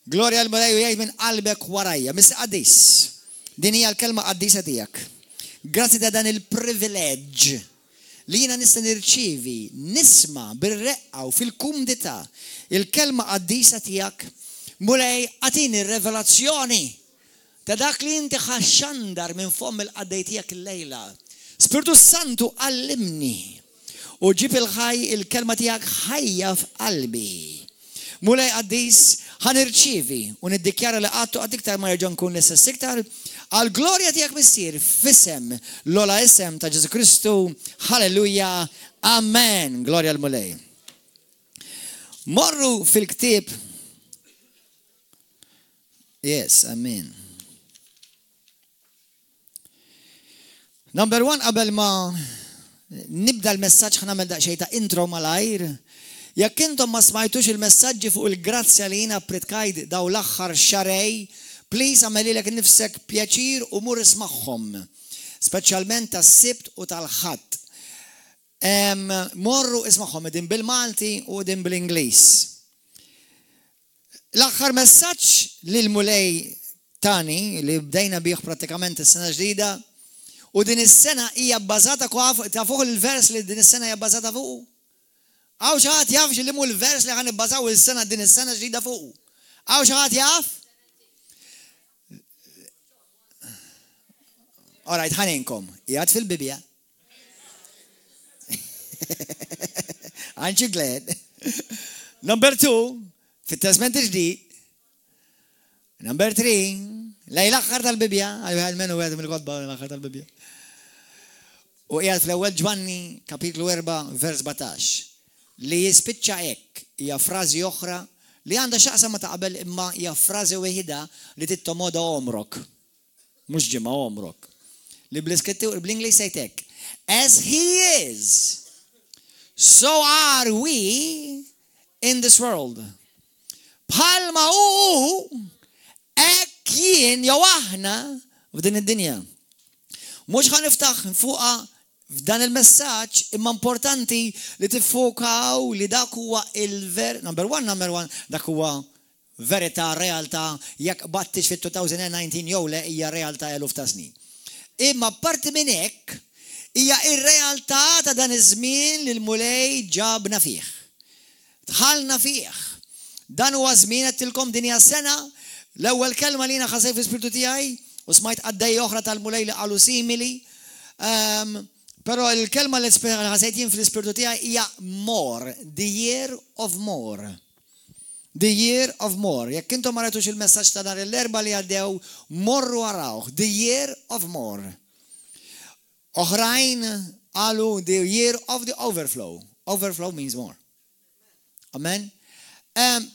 Glorja l-mulej u jgħid minn qalbek warajja. Mis qaddis. Din hija l-kelma qaddisa tiegħek. Grazzi ta' dan il-privileġġ li jiena nista' nirċievi, nisma' bir-reqqa u fil-kumdità il-kelma qaddisa tiegħek. Mulej għatini revelazzjoni ta' dak li inti ħaxxandar minn fomm il-qaddej tiegħek il-lejla. Spiritu Santu għallimni u ġib il-ħaj il-kelma tiegħek ħajja f'qalbi. Mulej qaddis ħanirċievi u niddikjara li għattu għad iktar ma jerġa' nkun l-istess iktar għal glorja tiegħek missier f'isem l-ola isem ta' Ġesu Kristu. Halleluja. Amen. Glorja l-mulej. Morru fil-ktieb. Yes, amen. Number 1, qabel ma nibda l-messaġġ ħanamel daqsxejn ta' intro malajr. Jekk intom ma smajtux il-messaġġi fuq il-grazzja li jiena ppretkajt daw l-aħħar xarej, please għamellilek nifsek pjaċir u mur ismagħhom, speċjalment tas-Sibt u tal-Ħadd. Morru ismagħhom din bil-Malti u din bil-Ingliż. L-aħħar messaġġ lil mulej tani li bdejna bih prattikament is-sena ġdida u din is-sena hija bbażata ta' fuq il-vers li din is-sena hija bbażata fuq. Għaw xi ħadd jaf x'illi hu l-vers li ħan nibbażaw is-sena din is-sena ġdida fuq. Għaw xi ħadd jaf? All right, ħaninkom. Jgħid fil-Bibja. Aren't you glad? Number 2. Fit-Testament il-ġdid. Number 3, lej l-aħħar tal-Bibja, għal menu għed mill-kodba l-aħħar tal-Bibja. U qiegħed fl-ewwel Ġwanni, kapitlu 4, vers 17. Li jispiċċa hekk hija frażi oħra li għandha x'aqsam ma ta' qabel imma hija frażi weħida li tittomoda omrok. Mhux ġimgħa omrok. Li bl-Ingliż sejt hekk. As he is, so are we in this world. Bħalma hekk jien jew aħna f'din id-dinja. Mhux ħaniftaħ fuqha f'dan il-messaġġ imma importanti li tiffokaw li dak huwa number one, dak huwa verità, realtà, jekk battix fit-2019 jew le hija realtà eluf ta' snin. Imma parti minn hekk hija ir-realtà ta' dan iż-żmien li l-mulej ġabna fih. Dħalna fih. Dan huwa żmien qedtilkom din hija sena l-ewwel kelma li jiena ħasej fl-ispirtu tiegħi u smajt għaddej oħra tal-mulej li qalu simili. Però il-kelma li ħasejt jien fl-ispirtu tiegħi hija more, the year of more. The year of more. Jekk intom ma rajtux il-messaġġ ta' nhar l-erba' li għaddew, morru warawh. The year of more. Oħrajn qalu the year of the overflow. Overflow means more. Amen.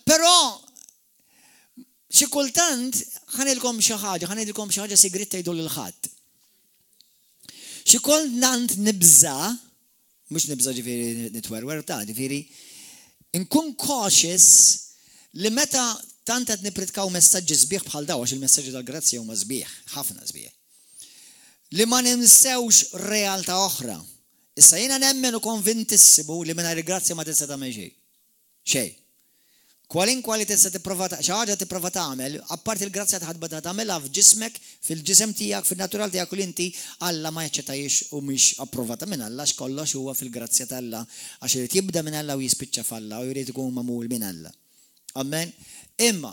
Però xi kultant ħanilkom xi ħaġa sigritta jdu lil ħadd. Xi kultant nibża, mhux nibża ġifieri nitwerwer ta' ġifieri nkun cautious li meta tant qed nipritkaw messaġġi sbieħ bħal daw għax il-messaġġi tal-grazzja huma sbieħ, ħafna sbieħ. Li ma ninsewx realtà oħra. Issa jiena nemmen u konvintissimu li mingħajr il-grazzja ma tista' tagħmel xejn. Xejn. Kwalinkwa li tista' tipprova xi ħaġa tipprova tagħmel, apparti il-grazzja taħadba tagħmelha f'ġismek, fil-ġisem tiegħek, fin-natural tiegħek u inti Alla ma jaċċettajx u mhix approvata minn Alla x'kollox huwa fil-grazzja tal-Alla għax irid jibda minn Alla u jispiċċa f'Alla u jrid ikun magħmul minn Alla. Amen. Imma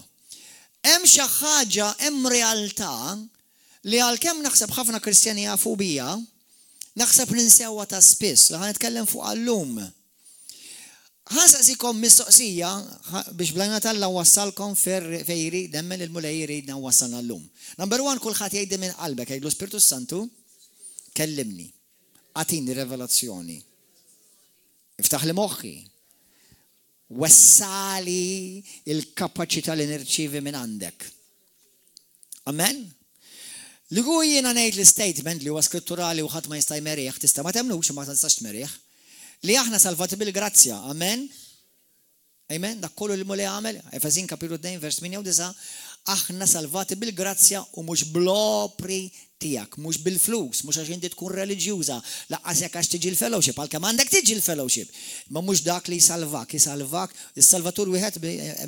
hemm xi ħaġa, hemm realtà li għalkemm naħseb ħafna Kristjani jafu bija, naħseb ninsewwa ta' spiss li ħanitkellem fuq għallum. Ħasaqsikom mistoqsija biex blajna Alla wassalkom fejri demmen il-mulej jridna wassalna llum. Number 1, kulħadd jgħid minn qalbek, jgħidlu Spiritu Santu, kellimni, għatini revelazzjoni. Iftaħ li moħħi. Wessali il-kapaċità li nirċievi minn għandek. Amen? Li gu jiena ngħid l-statement li huwa skritturali u ħadd ma jista' jmerih, tista' ma temnux ma tistax tmerih. Li aħna salvati bil-grazzja, amen? Amen? Dak kollu li mulej għamel, Efesin kapitlu 2 vers 8 u 9, aħna salvati bil-grazzja u mhux bl-opri tiegħek, mhux bil-flus, mhux għax inti tkun reliġjuża, laqqas jekk għax tiġi l-fellowship, għalkemm għandek tiġi l-fellowship. Ma mhux dak li jsalvak, is-salvatur wieħed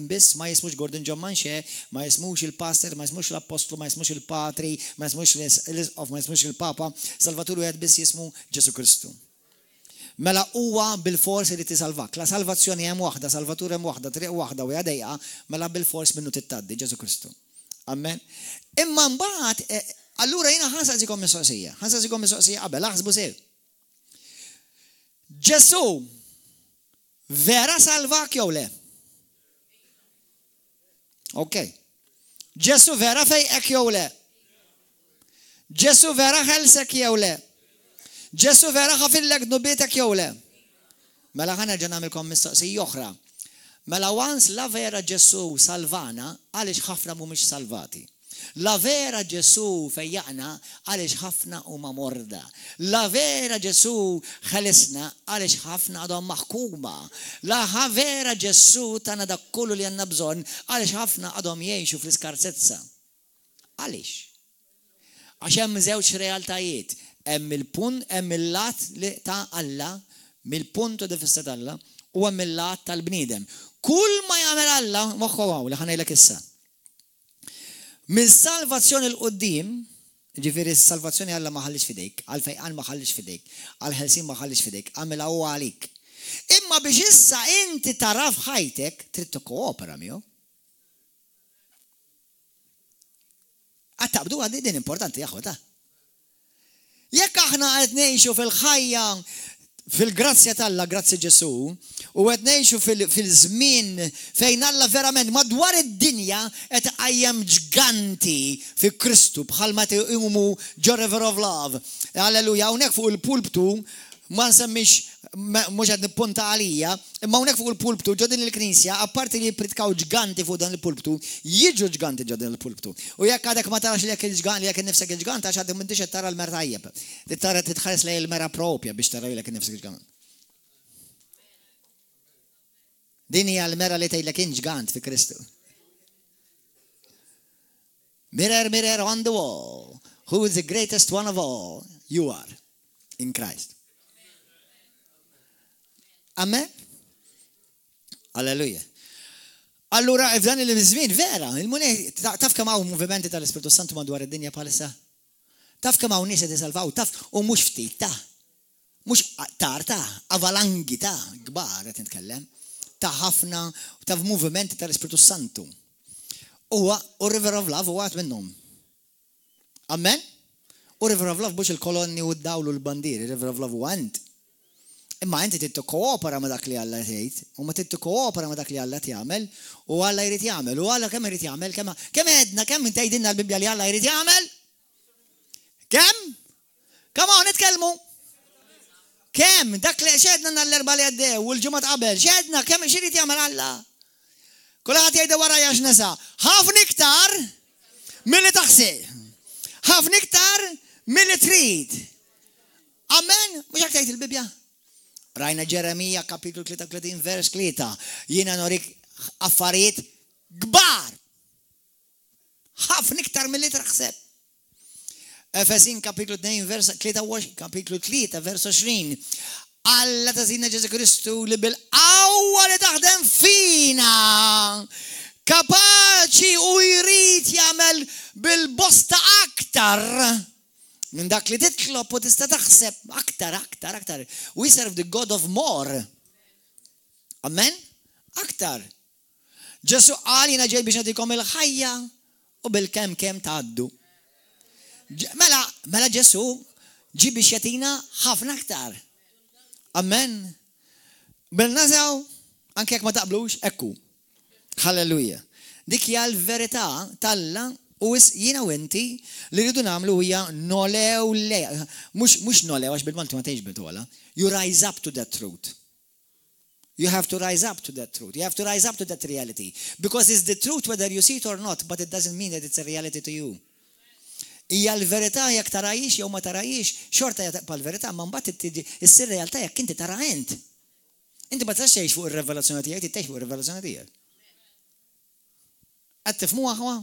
biss ma jismux Gordon John Manche, ma jismux il-pastor, ma jismux l-apostlu, ma jismux il-patri, ma jismux il-papa, salvatur wieħed biss jismu Ġesu Kristu. Mela huwa bil-fors li tisalvak. La salvazzjoni hemm waħda, salvatur hemm waħda, triq waħda u għadejqa, mela bil-fors minnu tittaddi Ġesu Kristu. Amen. Imma mbagħad allura jiena ħansaqsikom mistoqsija qabel aħsbu sew. Ġesu vera salvak jew le? Okay. Ġesu vera fejqek jew le? Ġesu vera ħelsek jew le? Ġesu vera ħafillek dnubietek jew le? Mela ħanerġa' nagħmilkom mistoqsija oħra. Mela once la vera Ġesu salvana għaliex ħafna mhumiex salvati. La vera Ġesu fejjaqna għaliex ħafna huma morda. La vera Ġesu ħelesna għaliex ħafna għadhom maħkuma. La vera Ġesu tana dak kollu li għandna bżonn għaliex ħafna għadhom jgħixu fl-iskarsezza. Għaliex? Għax hemm żewġ realtajiet. Hemm il-punt, hemm il-lat ta' Alla, mill-punto di vista ta' Alla, u hemm il-lat tal-bniedem. Kull ma jagħmel Alla moħħu għaw li ħanejlek issa. Mill-salvazzjoni l-qoddim, ġifieri s-salvazzjoni Alla ma ħallix fidejk, għal-fejqan ma ħallix fidejk, għal-ħelsin ma ħallix fidejk, għamilha huwa għalik. Imma biex issa inti taraf ħajtek, trid tikkoopera miegħu. Għattabdu għaddi din importanti jaħweta. Jekk aħna qed ngħixu fil-ħajja fil-grazzja tal-Alla, grazzi Ġesu, u qed ngħixu fil-żmien fejn Alla verament madwar id-dinja qed qajjem ġganti fi Kristu bħalma tiqumu ġo River of Love. Alleluja, hawnhekk fuq il-pulptu ma nsemmix mhux qed nippunta għalija, imma hawnhekk fuq il-pulptu ġo din il-Knisja, apparti li jippritkaw ġganti fuq dan il-pulptu, jiġu ġganti ġo din il-pulptu. U jekk għadek ma tarax li jekk il-ġgan li jekk innifsek il-ġgant għax għadek m'intix qed tara l-mer tajjeb. Tara titħares lejn il-mera propja biex tara jekk innifsek il-ġgant. Din hija l-mera li tgħidlek ġgant fi Kristu. Mirror, mirror on the wall, who is the greatest one of all? You are in Christ. Amen? Alleluja. Allura, f'dan il-żmien vera, il-munej, taf kemm hawn movimenti tal-Ispiritu Santu madwar id-dinja bħalissa? Taf kemm hawn nies qed isalvaw, taf u mhux ftit ta' mhux ta' avalangi ta' kbar qed nitkellem, ta' ħafna taf movimenti tal-Ispiritu Santu. U River of Love huwa għad minnhom. Amen? U River of Love mhux il-kolonni u d-dawlu l-bandieri, River of Love huwa int. Imma inti trid tikkoopera ma' dak li Alla jgħid, u ma trid tikkoopera ma' dak li Alla jagħmel, u Alla jrid jagħmel, u Alla kemm irid jagħmel, kemm għedna kemm tgħidilna l-Bibja li Alla jrid jagħmel? Kemm? Kemm hawn nitkellmu? Kemm? Dak li xedna l-erba' li għaddew u l-ġimgħa qabel, xedna kemm x'irid jagħmel Alla? Kulħadd jgħidha warajja x'nesa, ħafna iktar milli taħseb. Ħafna iktar milli trid. Amen? Mhux hekk tgħid il-Bibja? Rajna Ġeremija kapitlu 33 vers 3. Jiena norik affarijiet kbar. Ħafna iktar milli taħseb. Efesin kapitlu 2 vers 23, kapitlu 3 vers 20. Alla tażina Ġesu Kristu li bil-qawwa li taħdem fina. Kapaċi u jrid jagħmel bil-bosta aktar. Minn dak li titlob u tista' taħseb aktar. We serve the God of more. Amen? Aktar. Ġesu qal jiena ġej biex nagħtikom il-ħajja u bil-kemm tgħaddu. Mela Ġesu ġi biex jagħtina ħafna aktar. Amen? Bil-nażaw, anke jekk ma taqblux, ekku. Halleluja. Dik hija l-verità tal-Alla. U jiena u inti li rridu nagħmlu hija nolew le. Mhux nolew għax bil-Malti ma tgħidx bitola. You rise up to that truth. You have to rise up to that truth. You have to rise up to that reality. Because it's the truth whether you see it or not, but it doesn't mean that it's a reality to you. Hija l-verità jekk tarajix jew ma tarajix, xorta jaqpa l-verità, ma mbagħad issir realtà jekk inti tara int. Inti ma tistax tgħix fuq ir-revelazzjoni tiegħek, tgħix fuq ir-revelazzjoni tiegħek. Qed tifhmuha aħwa?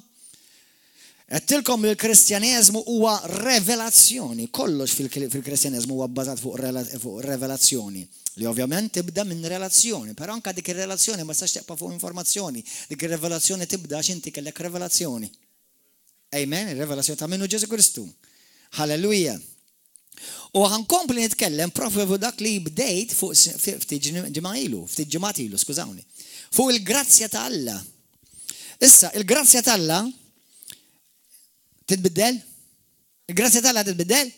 Għattilkom il-Kristjaneżmu huwa revelazzjoni, kollox fil-Kristjaneżmu huwa bbażat fuq revelazzjoni, li ovvjament tibda minn relazzjoni, però anke dik ir-relazzjoni ma tistax teqpa' fuq informazzjoni, dik ir-revelazzjoni tibda x'inti kellek revelazzjoni. Amen, ir-revelazzjoni ta' minnu Ġesu Kristu. Halleluja. U ħankompli nitkellem propju fuq dak li bdejt fuq ftit ġimgħat ilu, skużawni, fuq il-grazzja ta' Alla. Issa, il-grazzja ta' Alla titbiddel? Il-grazzja ta' Alla titbiddel?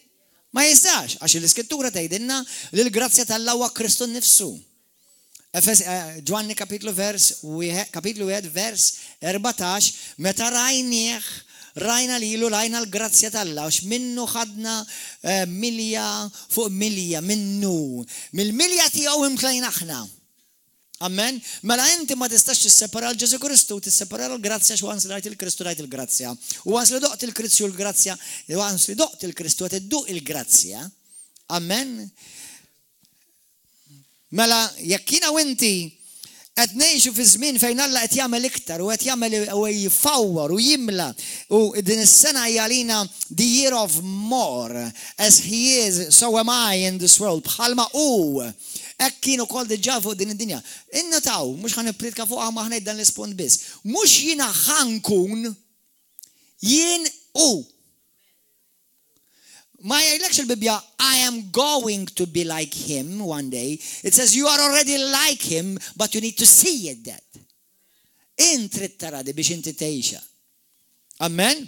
Ma jistax, għax l-Iskrittura tgħidilna li l-grazzja ta' Alla huwa Kristu nnifsu. Ġwanni kapitlu 1 vers 14, meta rajna lilu rajna l-grazzja ta' Alla, għax minnu ħadna milja fuq milja minnu. Mill-milja tiegħu imtlejna aħna. Amen. Mela inti ma tistax tissepara l-Ġesu Kristu, tissepara l-grazzja x'wans li rajt il-Kristu rajt il-grazzja. U għans li doqt il-Kristu l-grazzja, u għans li doqt il-Kristu għat idduq il-grazzja. Amen. Mela jekk jiena u inti qed ngħixu fi żmien fejn Alla qed jagħmel iktar u qed jagħmel u jifawwar u jimla u din is-sena hija għalina the year of more as he is so am I in this world bħalma hu. Ek kienu kol diġà fuq din id-dinja. Innotaw, mhux ħan nippritka fuq ma ħnejt dan l-ispont biss. Mhux jiena ħankun jien u. Ma jgħidlekx il-Bibja I am going to be like him one day. It says you are already like him, but you need to see it that. Intri tara di biex inti tgħixha. Amen?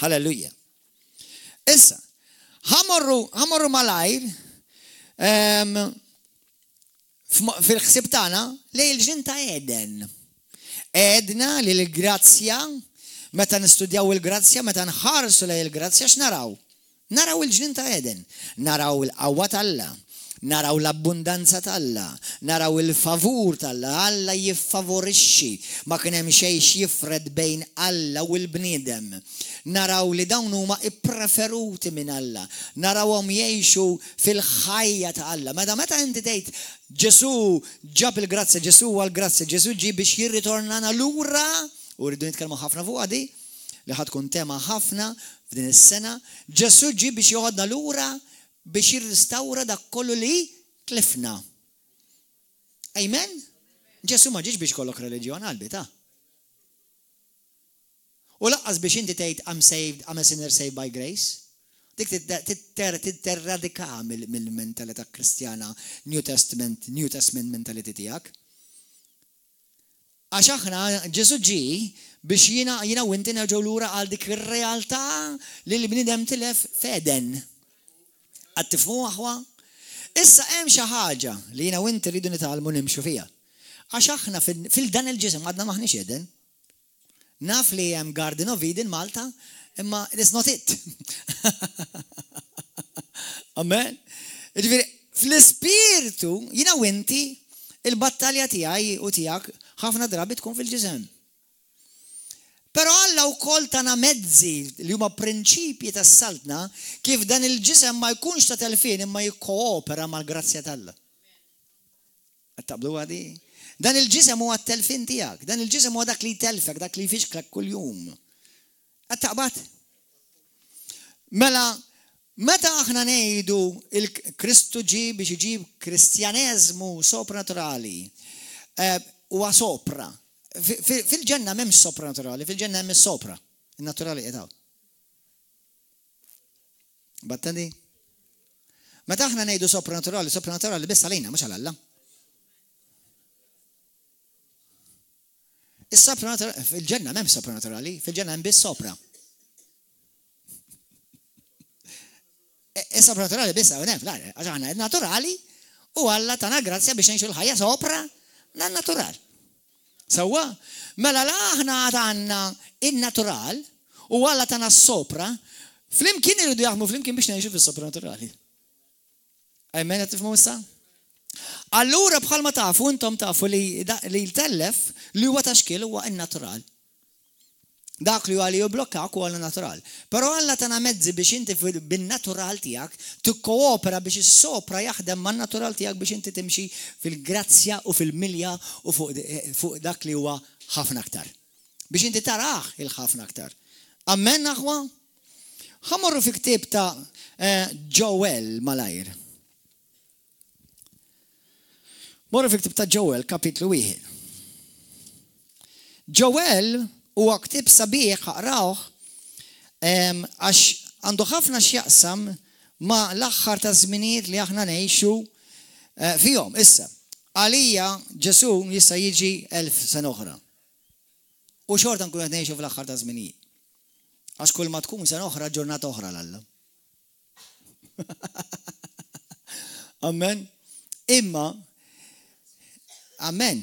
Halleluja. Issa, ħamorru malajr fil-ħsib tagħna lejn il-ġnien ta' Eden. Edna li l-grazzja, meta nistudjaw il-grazzja, meta nħarsu lejn il-grazzja x'naraw? Naraw il-ġnien ta' Eden, naraw il-qawwa tal-Alla, naraw l-abbundanza tal-Alla, naraw il-favur tal-Alla, Alla jiffavorixxi, ma kien hemm xejn jifred bejn Alla u l-bniedem. Naraw li dawn huma ippreferuti minn Alla, narawhom jgħixu fil-ħajja ta' Alla. Meta inti tgħid Ġesu ġab il-grazzja, Ġesu huwa l-grazzja, Ġesu ġie biex jirritornana lura, u rridu nitkellmu ħafna fuq għadi, li ħad tkun tema ħafna f'din is-sena, Ġesu ġie biex joħodna lura biex jirristawra dak kollu li tlifna. Amen? Ġesu ma ġiex biex kollok reliġjon qalbi ta'. U laqqas biex inti tgħid I'm saved, I'm a sinner saved by grace. Dik titterradika mill-mentalità Kristjana, New Testament mentality tiegħek. Għax aħna Ġesu ġie biex jiena u inti nerġgħu lura għal dik ir-realtà li l-bniedem tilef f'Eden. Qed tifhmu aħwa? Issa hemm xi ħaġa li jiena u inti rridu nitgħallmu nimxu fiha. Għax aħna fil-dan il-ġisem għadna maħniex Eden. Naf li hemm Garden of Eden Malta, imma it's not it. Amen. Fl-ispirtu, jiena u inti, il-battalja tiegħi u tiegħek ħafna drabi tkun fil-ġisem. Però Alla wkoll tana mezzi li huma prinċipji tas-saltna kif dan il-ġisem ma jkunx ta' telfien imma jikkoopera mal-grazzja tal-Alla. Qed taqblu għadi? Dan il-ġisem huwa t-telfin tiegħek, dan il-ġisem huwa dak li jtelfek, dak li jfixklek kuljum. Qed taqbad? Mela, meta aħna ngħidu il-Kristu ġie biex iġib Kristjaneżmu sopranaturali huwa sopra. Fil-ġenna m'hemmx sopranaturali, fil-ġenna hemm is-sopra. In-naturali qiegħu. Battandi? Meta aħna ngħidu sopranaturali biss għalina mhux għal Alla. Fil-ġenna m'hemm sopranaturali, fil-ġenna hemm biss sopra. Is-sopranaturali biss hawn għax aħna naturali u Alla tana grazzja biex ngħixu l-ħajja sopra nan-natural. Sewwa, mela aħna għandna in-natural u Alla tana s-sopra, flimkien iridu jaħdmu flimkien biex ngħixu fis-sopranaturali. Amen qed tifhmu issa? Allura bħalma tafu intom tafu li l-tellef li huwa taxkil huwa in-natural. Dak li huwa li jiblokkak huwa natural. Però Alla tana mezzi biex inti bin-natural tiegħek tikkoopera biex is-sopra jaħdem man-natural tiegħek biex inti timxi fil-grazzja u fil-milja u fuq dak li huwa ħafna aktar. Biex inti taraħ il-ħafna aktar. Amen aħwa? Ħamorru fi ktib ta' Joel malajr. Morru fi ktib ta' Joel kapitlu 1. Joel huwa ktib sabiħ ħaqrawh għax għandu ħafna x'jaqsam ma l-aħħar ta' żminijiet li aħna ngħixu fihom. Issa, għalija Ġesu jista' jiġi 1000 sena oħra. U xorta nkunu qed ngħixu fl-aħħar ta' żminijiet. Għax kull ma tkun sena oħra ġurnata oħra l-Alla. Amen. Imma, amen.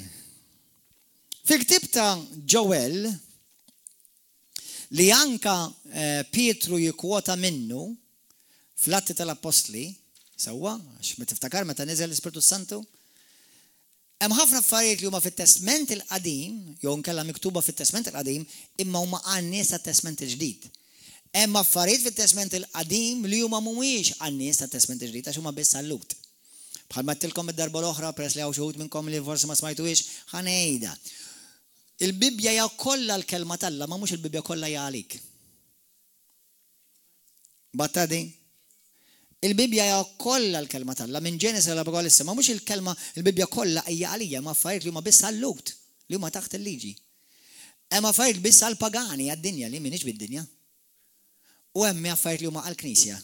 Fil-ktib ta' Joel li anka Pietru jikwota minnu fl-Atti tal-Apostli, sewwa, għax ma tiftakar meta niżel l-Ispiritu Santu, hemm ħafna affarijiet li huma fit-Testament il-Qadim, jew nkella miktuba fit-Testament il-Qadim, imma huma għan-nies tat-Testament il-Ġdid. Hemm affarijiet fit-Testament il-Qadim li huma mhumiex għan-nies tat-Testament il-Ġdid għax huma biss għall-Lut. Bħal ma tilkom id-darba l-oħra peress li hawn xi wħud minnkom li forsi ma smajtuhiex ħanejda. Il-Bibja hija kollha l-kelma talla, ma mhux il-Bibja kollha hija għalik. Battadi? Il-Bibja hija kollha l-kelma talla minn Ġenesis l-Apokalisse, ma mhux il-kelma il-Bibja kollha hija għalija ma affarijiet li huma biss għall-Lut, li huma taħt il-liġi. Hemm affarijiet biss għall-pagani għad-dinja li m'iniex bid-dinja. U hemm affarijiet li huma għall-Knisja.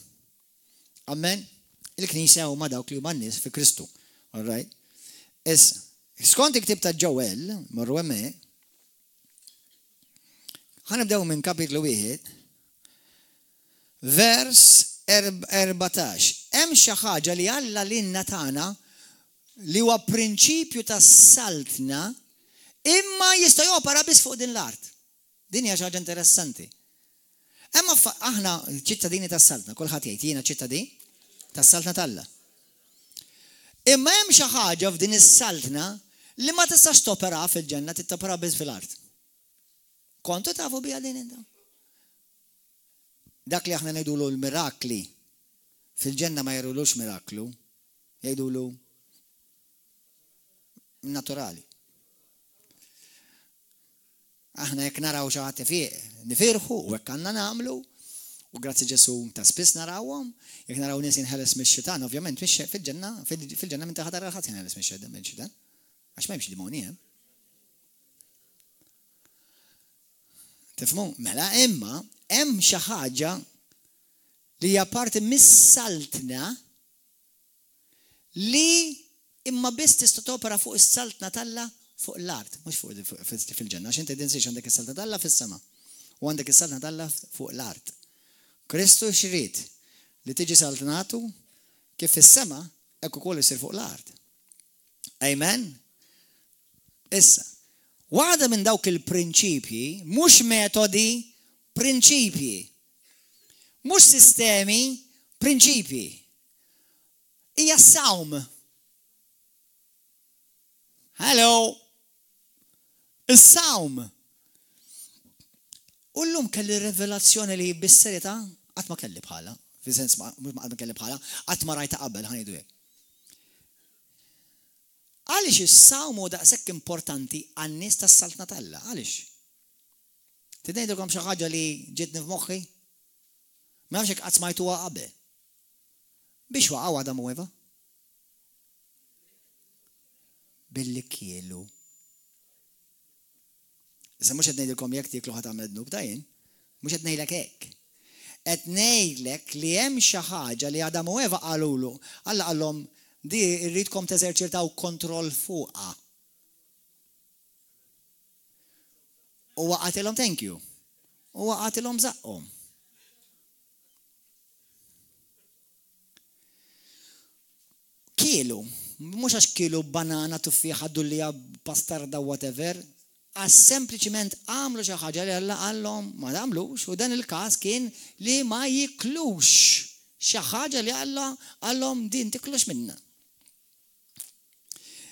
Amen? Il-Knisja huma dawk li huma n-nies fi Kristu. All right? Issa, skont il-ktib ta' Joel, marru hemmhekk, ħanibdew minn kapitlu 1, vers 14. Hemm xi ħaġa li Alla lilna tagħna li huwa prinċipju tas-saltna imma jista' jopera biss fuq din l-art. Din hija xi ħaġa interessanti. Hemm aħna ċittadini tas-saltna, kulħadd jgħid jiena ċittadin tas-saltna talla. Imma hemm xi ħaġa f'din is-saltna li ma tistax topera fil-ġenna, tittopera biss fil-art. Kontu tafu biha din inta? Dak li aħna ngħidulu l-mirakli fil-ġenna ma jgħidulux miraklu, jgħidulu naturali. Aħna jekk naraw xi ħadd fiq nifirħu u hekk għandna nagħmlu u grazzi Ġesu ta' spiss narawhom, jekk naraw nies jinħeles mix-xitan, ovvjament fil-ġenna minn taħt tara ħadd jinħeles mix-xitan. Għax m'hemmx dimoni hemm. Tifhmu? Mela imma hemm xi ħaġa li hija parti mis-saltna li imma biss tista' topera fuq is-saltna talla fuq l-art, mhux fuq fil-ġenna, għax inti tinsiex għandek is-saltna talla fis-sema u għandek is-saltna talla fuq l-art. Kristu xrid li tiġi saltnatu kif fis-sema hekk ukoll isir fuq l-art. Amen? Issa, waħda minn dawk il-prinċipji, mhux metodi, prinċipji. Mhux sistemi, prinċipji. Hija s-sawm. Hello. Is-sawm. U llum kelli rivelazzjoni li bis-serjetà qatt ma kelli bħala, fi-sens mhux ma kelli bħala, qatt ma rajta qabel ħanidu hekk. Għaliex is-sawm hu daqshekk importanti għan-nies tas-saltna talla? Għaliex? Tidgħidulkom xi ħaġa li ġietni f'moħħi? Ma nafx hekk qatt smajtuha qabel. Biex waqgħu Adam u Eva? Billi kielu. Issa mhux qed ngħidilkom jekk tieklu ħadd tagħmel dnub tajjin, mhux qed ngħidlek hekk. Qed ngħidlek li hemm xi ħaġa li Adam u Eva qalulu, Alla qalhom di rridkom teżerċitaw kontroll fuqha. U waqgħatilhom thank you. U waqgħatilhom żaqhom. Kielu, mhux għax kielu banana, tuffiħa, dullija, pastarda, whatever, għas sempliċiment għamlu xi ħaġa li Alla għallhom ma għamlux, u dan il-każ kien li ma jiklux xi ħaġa li Alla għallhom din tiklux minnha.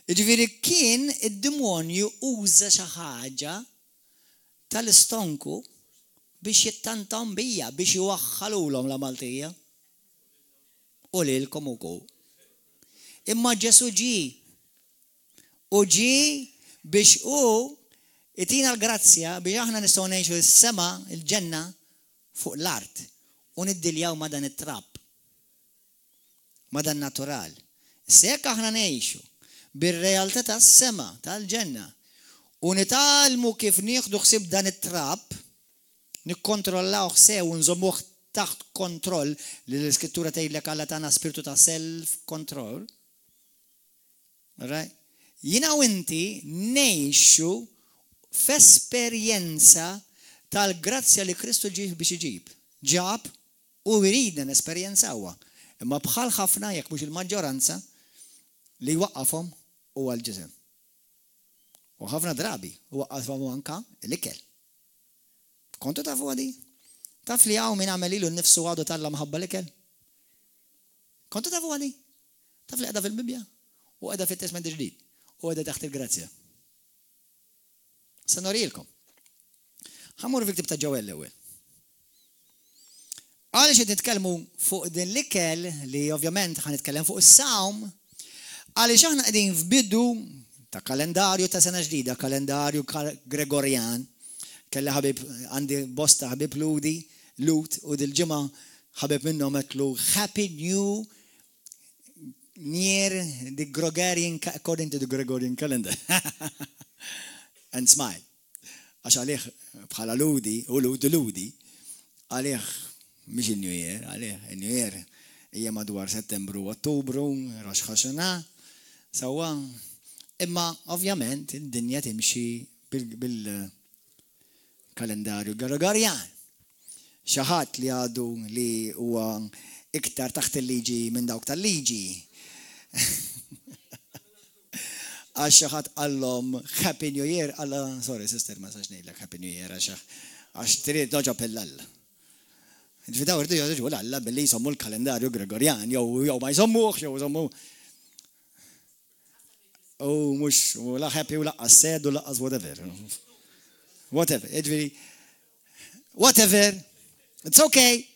Jiġifieri kien id-demonju uża xi ħaġa tal-istonku biex jittantam bija, biex iwaħħalulhom la Maltija. U lilkom ukoll. Imma Ġesu ġi biex itina l-grazzja biex aħna nistgħu ngħixu s-sema, il-ġenna, fuq l-art u niddiljaw ma dan it-trab. Ma dan natural. Sekk aħna ngħixu bir-realtà tas-sema, tal-ġenna. U nitalmu kif nieħdu ħsieb dan it-trab, nikkontrollaw sew u nżommuh taħt kontroll li l-Iskrittura tgħidlek Alla tagħna spiritu ta' self-control. Right? Jiena u inti ngħixu f'esperjenza tal-grazzja li Kristu ġie biex iġib. Ġab u jridna nesperjenzawha. Imma bħal ħafna jekk mhux il-maġġoranza li waqqafhom huwa l-ġisem. U ħafna drabi waqqafhom anke l-ikel. Kontu tafu għadi? Taf li hawn min għamel ilu nnifsu għadu talla mħabba l-ikel? Kontu tafu għadi? Taf li qiegħda fil-Bibja u qiegħda fit-Testament il-Ġdid u qiegħda taħt il-grazzja. Se norilkom. Ħammur fil-ktieb ta' Ġewell l-ewwel. Għaliex qed nitkellmu fuq din l-ikel li ovvjament ħan nitkellem fuq is-sawm, għaliex aħna qegħdin f'bidu ta' kalendarju ta' sena ġdida, kalendarju Gregorjan. Kelli ħabib għandi bosta ħabib Lut u dil-ġimgħa ħabib minnhom qedlu Happy New Year the Gregorian according to the Gregorian calendar. And smile. Għax għalih bħala Ludi u Ludi għalih mhix il-New Year, għalih il-New Year hija madwar Settembru, Ottubru, Rosh Hashanah, sewwa. Imma ovvjament id-dinja timxi bil-kalendarju Gregorjan. Xi ħadd li għadu li huwa iktar taħt il-liġi minn dawk tal-liġi. Għax xi ħadd qallhom Happy New Year, sorry sister ma sax ngħidlek Happy New Year għax trid noġob il-Alla. Ġifidaw irdu joġu l-Alla billi jsommu l-kalendarju Gregorjan, jew ma jsommuh, jew jsommu. U mux, u la happy u laqqas sad u laqqas whatever. Whatever, whatever, it's okay.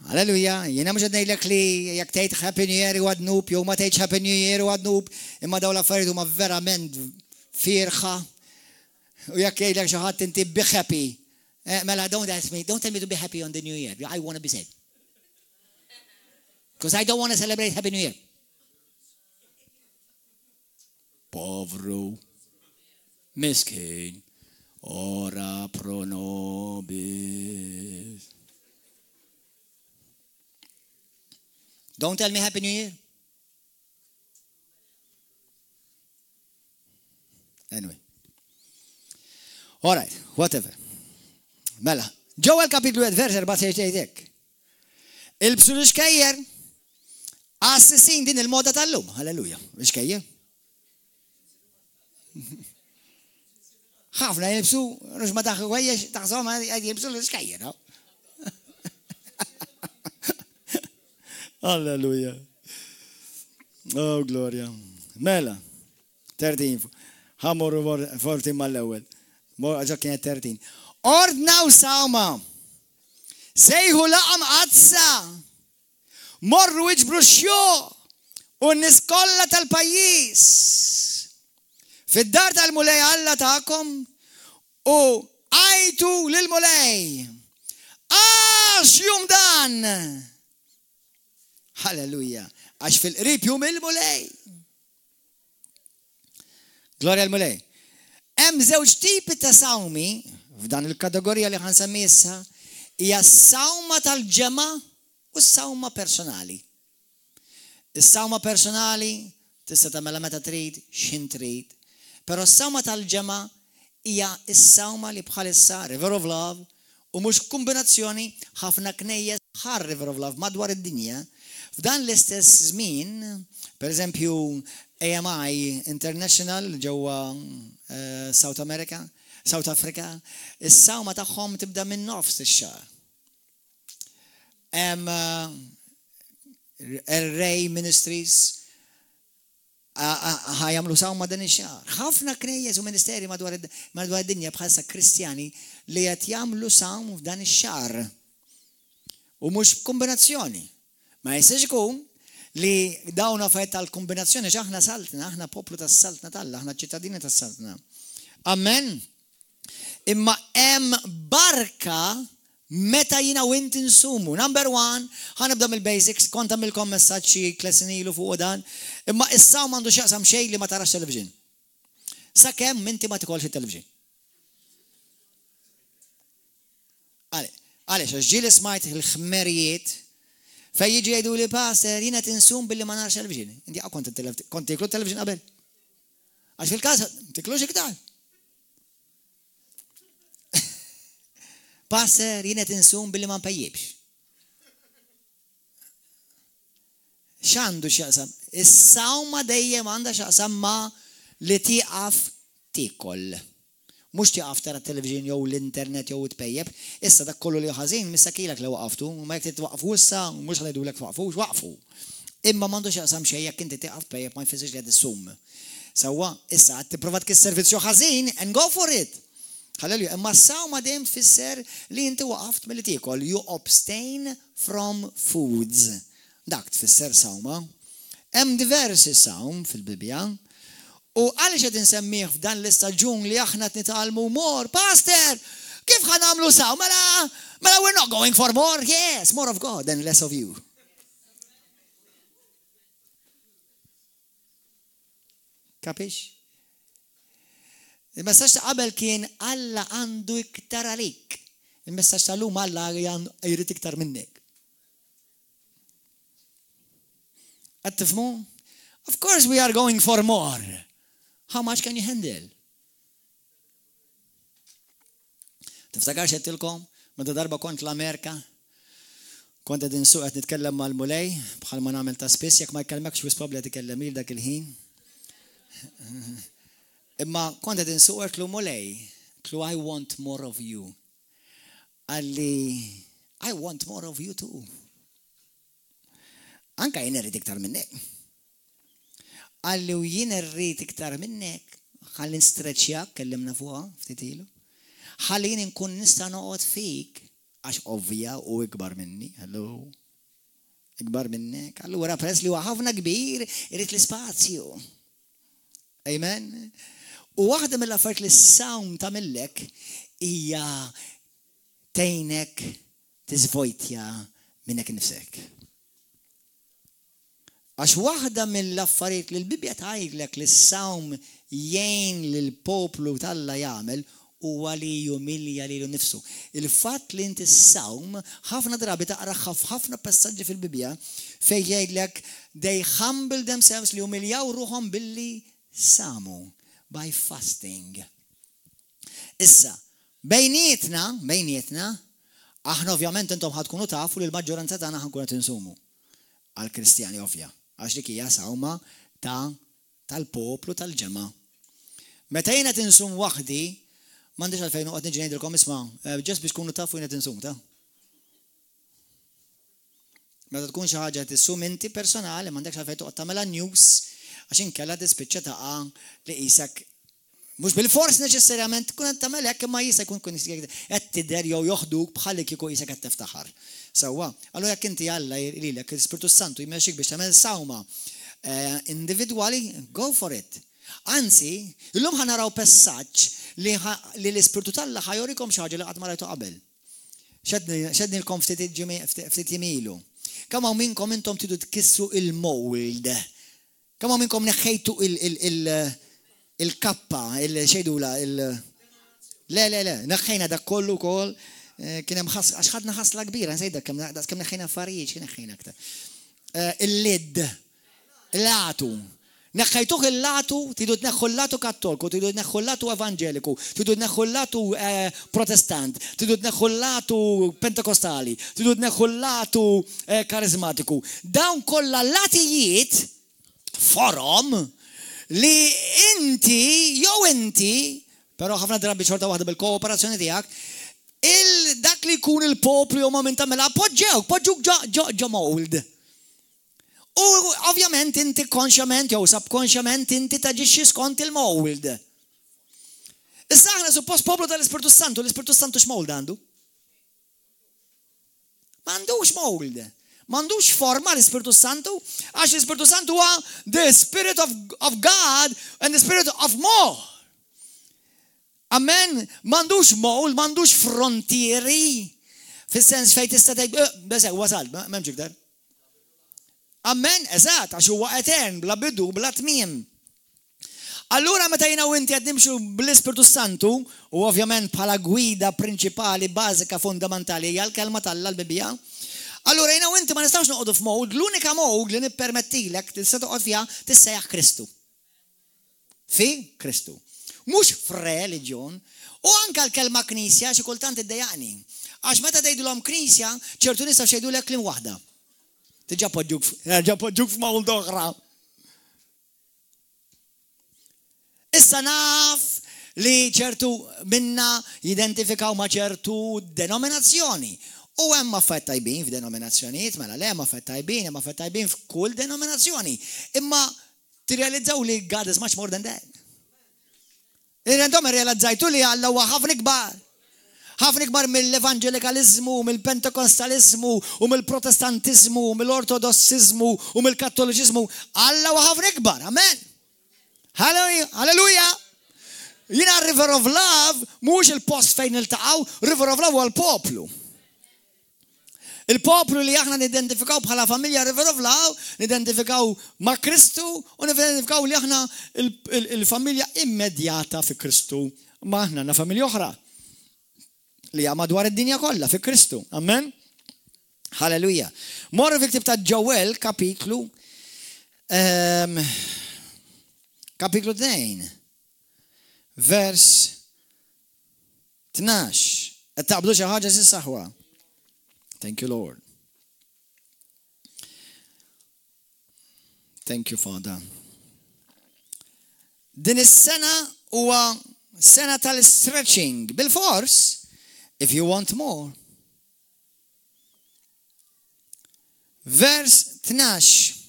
Alleluja, jiena mux għadnejlek li jak tgħid Happy New Year u għadnub, jew ma tgħidx Happy New Year u għadnub, imma daw l-affarijiet huma verament firħa. U jekk jgħidlek xi ħadd inti be happy. Mela, don't ask me, don't tell me to be happy on the New Year. I want to be sad. Because I don't want to celebrate Happy New Year. Povru, miskin, ora pro nobis. Don't tell me Happy New Year. Anyway. All right, whatever. Mela, ġewwa l-kapitlu 1 vers 14 jgħidlek. Ilbsu l-iskejjer assissin din il-moda tal-lum. Halleluja. L-iskejjer. ħafna jilbsu, rux ma taħħu għajiex, taħżom għaj jilbsu l-iskajjer, no? Alleluja. Oh, gloria. Mela, 13. ħamurru 14 mal-ewel. Għagġa kienet 13. Ordnaw sawma. Sejħu laqam qazza. Morru iġbru xjo. U niskolla tal-pajis. Fid-dar tal-mulej Alla ta'kom u għajtu lil-mulej. Għax jum dan. Halleluja. Għax fil-qrib jum il-mulej. Gloria al-mulej. Hemm żewġ tipi ta' sawmi f'dan il-kategorija li ħansemmi issa hija s-sawma tal-ġemma u s-sawma personali. Is-sawma personali tista' tagħmilha meta trid, x'in trid. Pero s-sawma tal-ġemma hija s-sawma li bħalissa River of Love u mhux kombinazzjoni ħafna knejjes ħar River of Love madwar id-dinja. F'dan l-istess żmien, pereżempju AMI International ġewwa South Africa, is-sawma tagħhom tibda minn nofs ix-xahar. Ray Ministries ħajamlu sawma dan ix-xahar. Ħafna knejjes u ministeri madwar id-dinja bħalissa Kristjani li qed jagħmlu sawm f'dan ix-xahar. U mhux kombinazzjoni. Ma jistax ikun li dawn affarijiet tal-kombinazzjoni x'aħna saltna, aħna poplu tas-saltna Alla, aħna ċittadini tas-saltna. Amen. Imma hemm barka Meta jina u inti nsumu. Number one, ħanibda mill-basics, kont għamilkom messaċi klesinilu fuq dan, imma issa mandu xaqsam xej li ma tarax television. Sakemm minti ma tikolx il-television. Għalix, ġili smajt il-ħmerijiet, fej jiġi jgħidu li passer, jina tinsum billi ma narax television. Indi kont tiklu television qabel. Għax fil-każ, tiklux iktar. Passer, jina tinsum billi ma npajjibx. X'għandu x'jaqsam? Is-sawma dejjem għandha x'jaqsam ma li tieqaf tikol. Mux tiqaf tara t-television jew l-internet jew t-pejjeb, issa dak kollu li ħażin missakilek li waqaftu, ma jek titwaqfu issa, mux ħanajdulek waqfu. Imma m'għandux jaqsam xejn jekk inti tiqaf pejjeb ma jfissirx li qed issum. Sewwa, issa qed tipprova tkis servizzju ħażin and go for it. Halleluja, imma s-sawma dejjem tfisser li inti waqaft milli tiekol, you abstain from foods. Dak tfisser sawma. Hemm diversi sawm fil-Bibja. U għalix għed nsemmiħ f'dan l-istaġun li aħna t-nitalmu more. Pastor, kif ħan għamlu saw? Mela we're not going for more. Yes, more of God and less of you. Kapix? Il-messaġġ ta' qabel kien Alla għandu iktar għalik. Il-messaġġ ta' lum Alla jrid iktar minnek. Qed tifhmu? Of course we are going for more. How much can you handle? Tiftakar xettilkom, meta darba kont l-Amerika, kont qed insuq qed nitkellem mal-mulej, bħal ma nagħmel ta' spiss, jekk ma jkellmekx wis probabbli qed ikellem il dak il-ħin. Imma kont qed insuq qedlu mulej, qedlu I want more of you. Għalli I want more of you too. Anka jien irrid iktar minnek. Għalli u jien irrid iktar minnek, ħalli nstreċjak, kellimna fuqha ftit ilu. Ħalli jien nkun nista' noqgħod fik għax ovvja u ikbar minni. Hello. Ikbar minnek. Allura peress li huwa ħafna kbir, irid l-ispazju. Amen. U waħda mill-affarijiet li s-sawm tagħmellek hija tgħinek tiżvojtja minnek innifsek. Għax waħda mill-affarijiet li l-Bibja tgħidlek li s-sawm jgħin lill-poplu tal-Alla jagħmel huwa li jumilja lilu nnifsu. Il-fatt li inti s-sawm ħafna drabi taqra ħafna passaġġi fil-Bibja fejn jgħidlek they humble themselves li jumiljaw ruħhom billi samu by fasting. Issa, bejnietna, aħna ovvjament intom ħadkunu tafu li l-maġġoranza tagħna ħankunu qed insumu għall-Kristjani ovvja. Għax dik hija sawma tal-poplu tal-ġemma. Meta jiena tinsum waħdi, m'għandix għalfejn noqgħod niġi ngħidilkom isma' ġest biex tkunu tafu jiena tinsum ta'. Meta tkun xi ħaġa tissum inti personali m'għandekx għalfejn toqgħod tagħmilha news għax inkella tispiċċa taqa' li qisek mhux bil-fors neċessarjament tkun qed tagħmel hekk imma jista' jkun qed tidher jew joħduk bħal kieku qisek qed tiftaħar. Sewwa, allura jekk inti Alla lilek l-Ispiritu Santu jmexxik biex tagħmel sawma individwali, go for it. Anzi, illum ħanaraw passaġġ li l-Ispiritu tal-Alla ħajorikom xi ħaġa li qatt ma rajtu qabel. Xednilkom ftit jimilu. Kemm hawn minnkom intom tridu tkissru il-mold. Kemm hawn minnkom neħħejtu il-kappa, il-xejdula, le, neħħejna dak kollu kol. Kien hemm għax ħadna ħasla kbira, nsejda kemm neħħejna affarijiet, kien neħħejna aktar. Il-lid, il-latu. Neħħejtuh il-latu, tidu tneħħu l-latu kattoliku, tidu tneħħu l-latu evangeliku, tidu tneħħu l-latu protestant, tidu tneħħu l-latu pentekostali, tidu tneħħu l-latu karizmatiku. Dawn kollha latijiet forom li inti, però ħafna drabi xorta waħda bil-kooperazzjoni tiegħek, dak li jkun il-poplu jew moment tagħmilha poġġuk ġo mold. U ovvjament inti konxjament jew subkonxjament inti taġixxi skont il-mold. Issa aħna suppost poplu tal-Ispiritu Santu, l-Ispiritu Santu x'mold għandu? M'għandux mold. M'għandux forma l-Ispiritu Santu, għax l-Ispiritu Santu huwa the Spirit of God and the Spirit of more. Amen, m'għandux mold, m'għandux frontieri. Fis-sens fejn tista' tgħid bese wasalt, m'hemmx iktar. Amen, eżatt, għax huwa etern, bla bidu, bla tmiem. Allura meta jiena u inti qed nimxu bl-Ispirtu Santu, u ovvjament bħala gwida prinċipali, bażika, fundamentali hija l-kelma tal-Alla l-Bibja, allura jiena u inti ma nistgħux noqogħdu f'mowd, l-unika mowd li nippermettilek tista' toqgħod fiha tissejjaħ Kristu. Fi Kristu. Mhux f'reliġjon, u anke l-kelma knisja xi kultant iddejjaqni. Għax meta tgħidulhom knisja, ċertu nistgħu xejdulek kliem waħda. Tiġa poġġuk f'mowd oħra. Issa naf li ċertu minna jidentifikaw ma ċertu denominazzjoni. U hemm affarijiet tajbin f'denominazzjonijiet, mela le hemm affarijiet tajbin, hemm affarijiet tajbin f'kull denominazzjoni. Imma tirrealizzaw li God is much more than that. Irrendhom irrealizzajtu li Alla huwa ħafna ikbar. Ħafna ikbar mill-evangelikalizmu, mill-pentekostalizmu, u mill-protestantizmu, u mill-ortodossizmu, u mill-kattoliċizmu. Alla huwa ħafna ikbar. Amen. Halleluja. Jina River of Love mhux il-post fejn iltaqgħu, River of Love huwa l-poplu. Il-poplu li aħna nidentifikaw bħala familja River of Love, nidentifikaw ma' Kristu u nidentifikaw li aħna il-familja immedjata fi Kristu. Ma aħna na familja oħra li hija madwar id-dinja kollha fi Kristu. Amen. Halleluja. Morru fil-ktieb ta' Ġowel kapitlu 2, vers 12. Qed taqblu xi ħaġa saħwa. Thank you, Lord. Thank you, Father. Din is-sena huwa sena tal-stretching. Bil-fors, if you want more. Vers 12.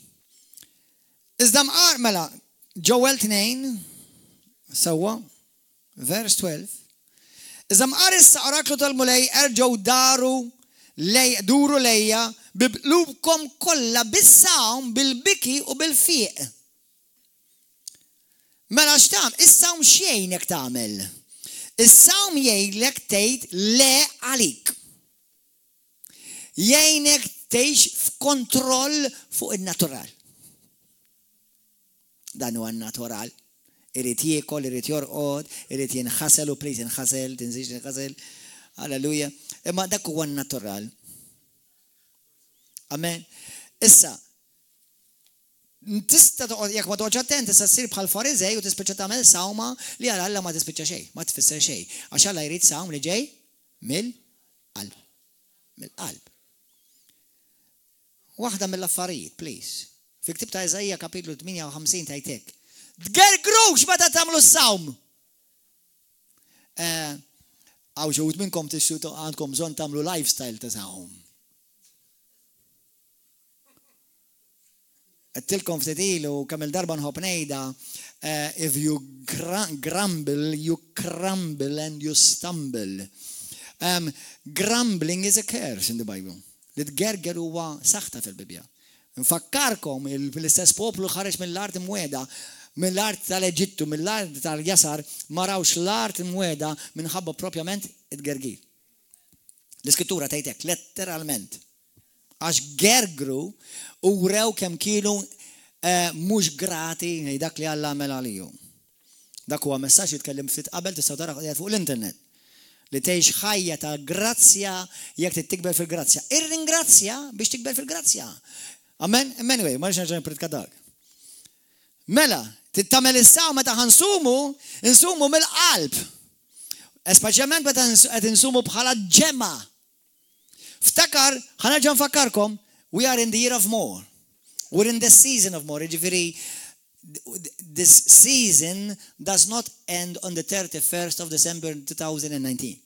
Iżda mqar mela Ġowel 2 sewwa vers 12. Iżda mqar issa oraklu tal-mulej erġgħu duru lejja bibqlubkom kollha bis-sawm bil-biki u bil-fiq. Mela x'tam, is-sawm xejn jekk tagħmel. Is-sawm jgħidlek tgħid le għalik. Jgħinek tgħix f'kontroll fuq in-natural. Dan huwa n-natural. Irid jiekol, irid jorqod, irid jinħasel u please jinħasel, tinżix jinħasel. Halleluja. Imma dak huwa natural. Amen. Issa, tista' toqgħod jekk ma toqgħodx attent tista' ssir bħal Fariżej u tispiċċa tagħmel sawma li għal Alla ma tispiċċa xejn, ma tfisser xejn. Għax Alla jrid sawm li ġej mill-qalb. Mill-qalb. Waħda mill-affarijiet, please. Fi ktieb ta' Eżajja kapitlu 58 tajtek. Tgergrux meta tagħmlu s-sawm. Għaw ġewt minnkom tixxu għandkom bżonn tagħmlu lifestyle ta' sawm. Qedtilkom ftit ilu kemm il-darba nħobb ngħidha, if you grumble, you crumble and you stumble. Grumbling is a curse in the Bible. Li tgerger huwa saħta fil-Bibja. Nfakkarkom l-istess poplu ħareġ mill-art imweda, mill-art tal-Eġittu, mill-art tal-Jasar, ma rawx l-art imweda minħabba propjament it-gergir. L-iskrittura tgħidlek letteralment. Għax gergru u rew kemm kienu mhux grati dak li Alla għamel għalihom. Dak huwa messaġġ jitkellem ftit qabel tistgħu tara fuq l-internet. Li tgħix ħajja ta' grazzja jekk tikber fil-grazzja. Irringrazzja biex tikber fil-grazzja. Amen? Anyway, ma rridx nerġa' nippretka dak. Mela, tittamel is-sawm meta insumu mill-qalb. Speċjalment meta qed insumu bħala ġemma. Ftakar, ħanerġa' nfakkarkom, we are in the year of more. We're in the season of more. Ġifieri, this season does not end on the 31st of December 2019.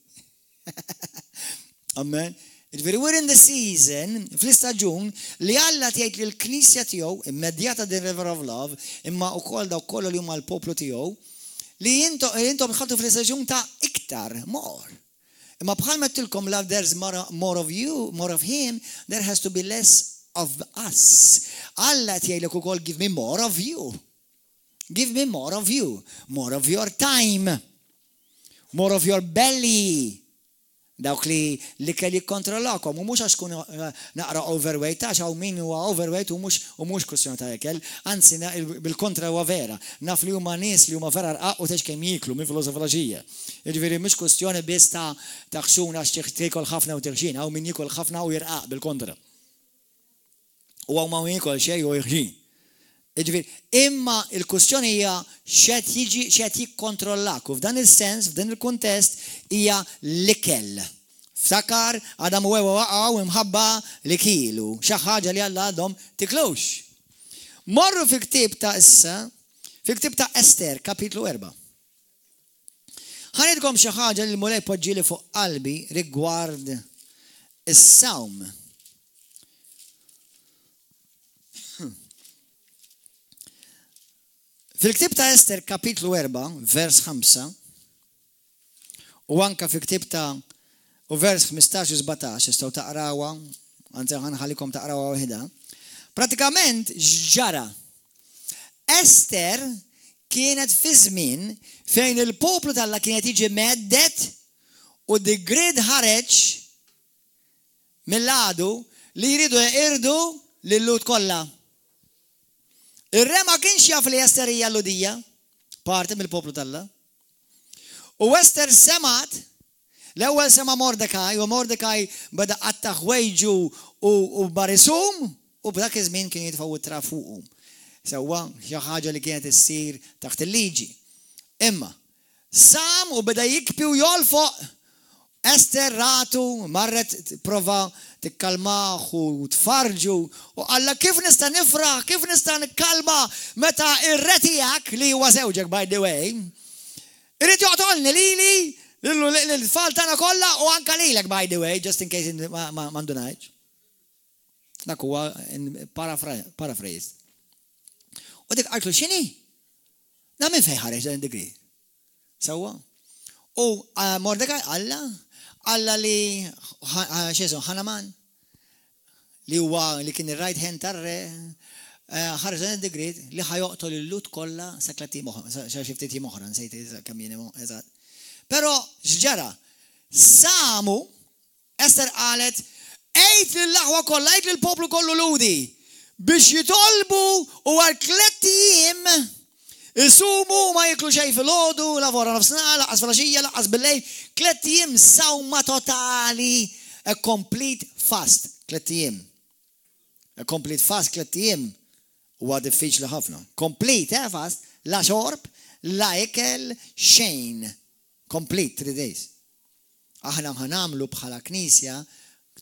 Amen. We're in the season, fl-istaġun, li Alla tgħid li l-Knisja tiegħu immedjata din River of Love, imma wkoll dawk kollha li huma l-poplu tiegħu, li intom ħadtu fl-istaġun ta' iktar, more. Imma bħal mettilkom love, there's more of you, more of him, there has to be less of us. Alla tgħidlek ukoll give me more of you. Give me more of you, more of your time, more of your belly. Dawk li kelli kontrollakom, u mux għax kun naqra overweight, għax għaw min huwa overweight u mux kwestjoni ta' ekel, anzi bil-kontra huwa vera. Naf li huma nies li huma vera rqaq u tex kemm jiklu minn filosofoloġija. Jiġifieri mhux kwestjoni biss ta' ħxun għax tikol ħafna u tirġin, għaw min jikol ħafna u jirqaq bil-kontra. U għaw ma jikol xej u jirġin. Imma il-kustjoni hija xed jikkontrollak u f'dan il-sens, f'dan il-kontest hija l-ikel. Ftakar Adam u Ewa waqgħu imħabba li kielu, xi ħaġa li Alla għadhom tiklux. Morru fi ktieb ta' issa, fi ktieb ta' Ester, kapitlu 4. Ħanidkom xi ħaġa li mulej poġġieli fuq qalbi rigward is-sawm. Fil-ktib ta' Ester kapitlu 4, vers 5, u anka fil-ktib ta' u vers 15 u 17, jistaw taqrawa, għanzi ħanħalikom taqrawa wahida, pratikament ġara. Ester kienet fi żmien fejn il-poplu tal-la kienet jiġi meddet u d-grid ħareġ mill-għadu li jridu irdu l-lut kollha. Ir-re ma kienx jaf li Ester hija l-udija, parti mill-poplu tal-la. U Ester semat, l-ewwel sema Mordecai, u Mordecai bada qattaħ wejġu u barisum, u b'dak iż-żmien kien jitfgħu it-tra fuqhom. Sewwa xi ħaġa li kienet issir taħt il-liġi. Imma sam u beda jikpi u jolfoq. Ester ratu marret prova tikkalmaħ u tfarġu u Alla kif nista' nifraħ, kif nista' nikkalma meta ir-re tiegħek li huwa żewġek by the way, irid joqtolni lili l-tfal tagħna kollha u anke lilek by the way, just in case ma ndunajx. Dak huwa paraphrase. U dik qajtlu x'inhi? Na min fejn ħareġ dan id-degree. Sewwa. U Mordecai Alla li xeżon Hanaman li huwa li kien ir-right hand tar-re ħareġ dan id-degree li ħajoqtol il-lut kollha sa tlettim oħra, sa xi ftit ieħor nsejt kemm jien eżatt. Però x'ġara? Samu Ester qalet ejt lill-aħwa kollha, ejt lill-poplu kollu ludi biex jitolbu u għal 3 ijiem isumu ma jiklu xej fil-ħodu, lavora nofsna, laqas fil-għaxija, laqas bil-lejl, 3 ijiem sawma totali, a complete fast, 3 ijiem. A complete fast, 3 ijiem, huwa diffiċli ħafna. Complete fast, la xorb, la ikel, xejn. Complete 3 days. Aħna ħanamlu bħala knisja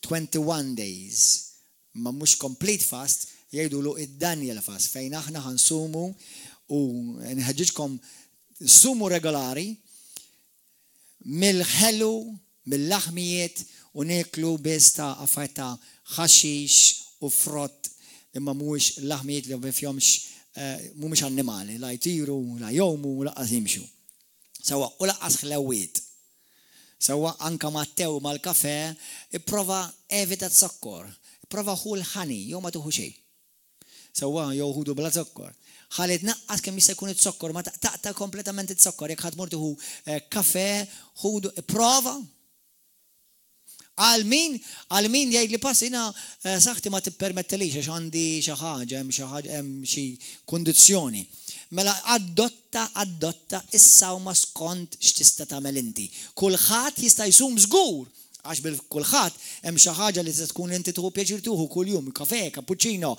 21 days. Ma mhux complete fast, jgħidulu id-Daniel fast, fejn aħna ħansumu u nħeġġiġkom sumu regolari mill-ħelu, mill-laħmijiet u neklu biss ta' affajta ħaxix u frott imma mhuwiex laħmijiet li fihomx mhumiex annimali, la jtiru, la jowmu, laqqas jimxu. Sewwa u laqqas ħlewiet. Sewwa anke mat-tew mal-kafè ipprova evita t-sokkor, ipprova ħu l-ħani, jew ma tuħu xejn. Sewwa jew ħudu bla zokkor. ħalet naqqas kemm jista' jkun it-sokkor, ma taqta' kompletament it-sokkor, jekk ħadd mur tieħu kafè, ħudu prova. Għal min jgħid li pass jiena saħħti ma tippermettilix għax għandi xi ħaġa, hemm xi kundizzjoni. Mela adotta is-sawma skont x'tista' tagħmel inti. Kulħadd jista' jsum żgur. Għax bil-kulħadd hemm xi ħaġa li se tkun inti tuħu pjaċir tuħu kuljum, kafè, cappuccino,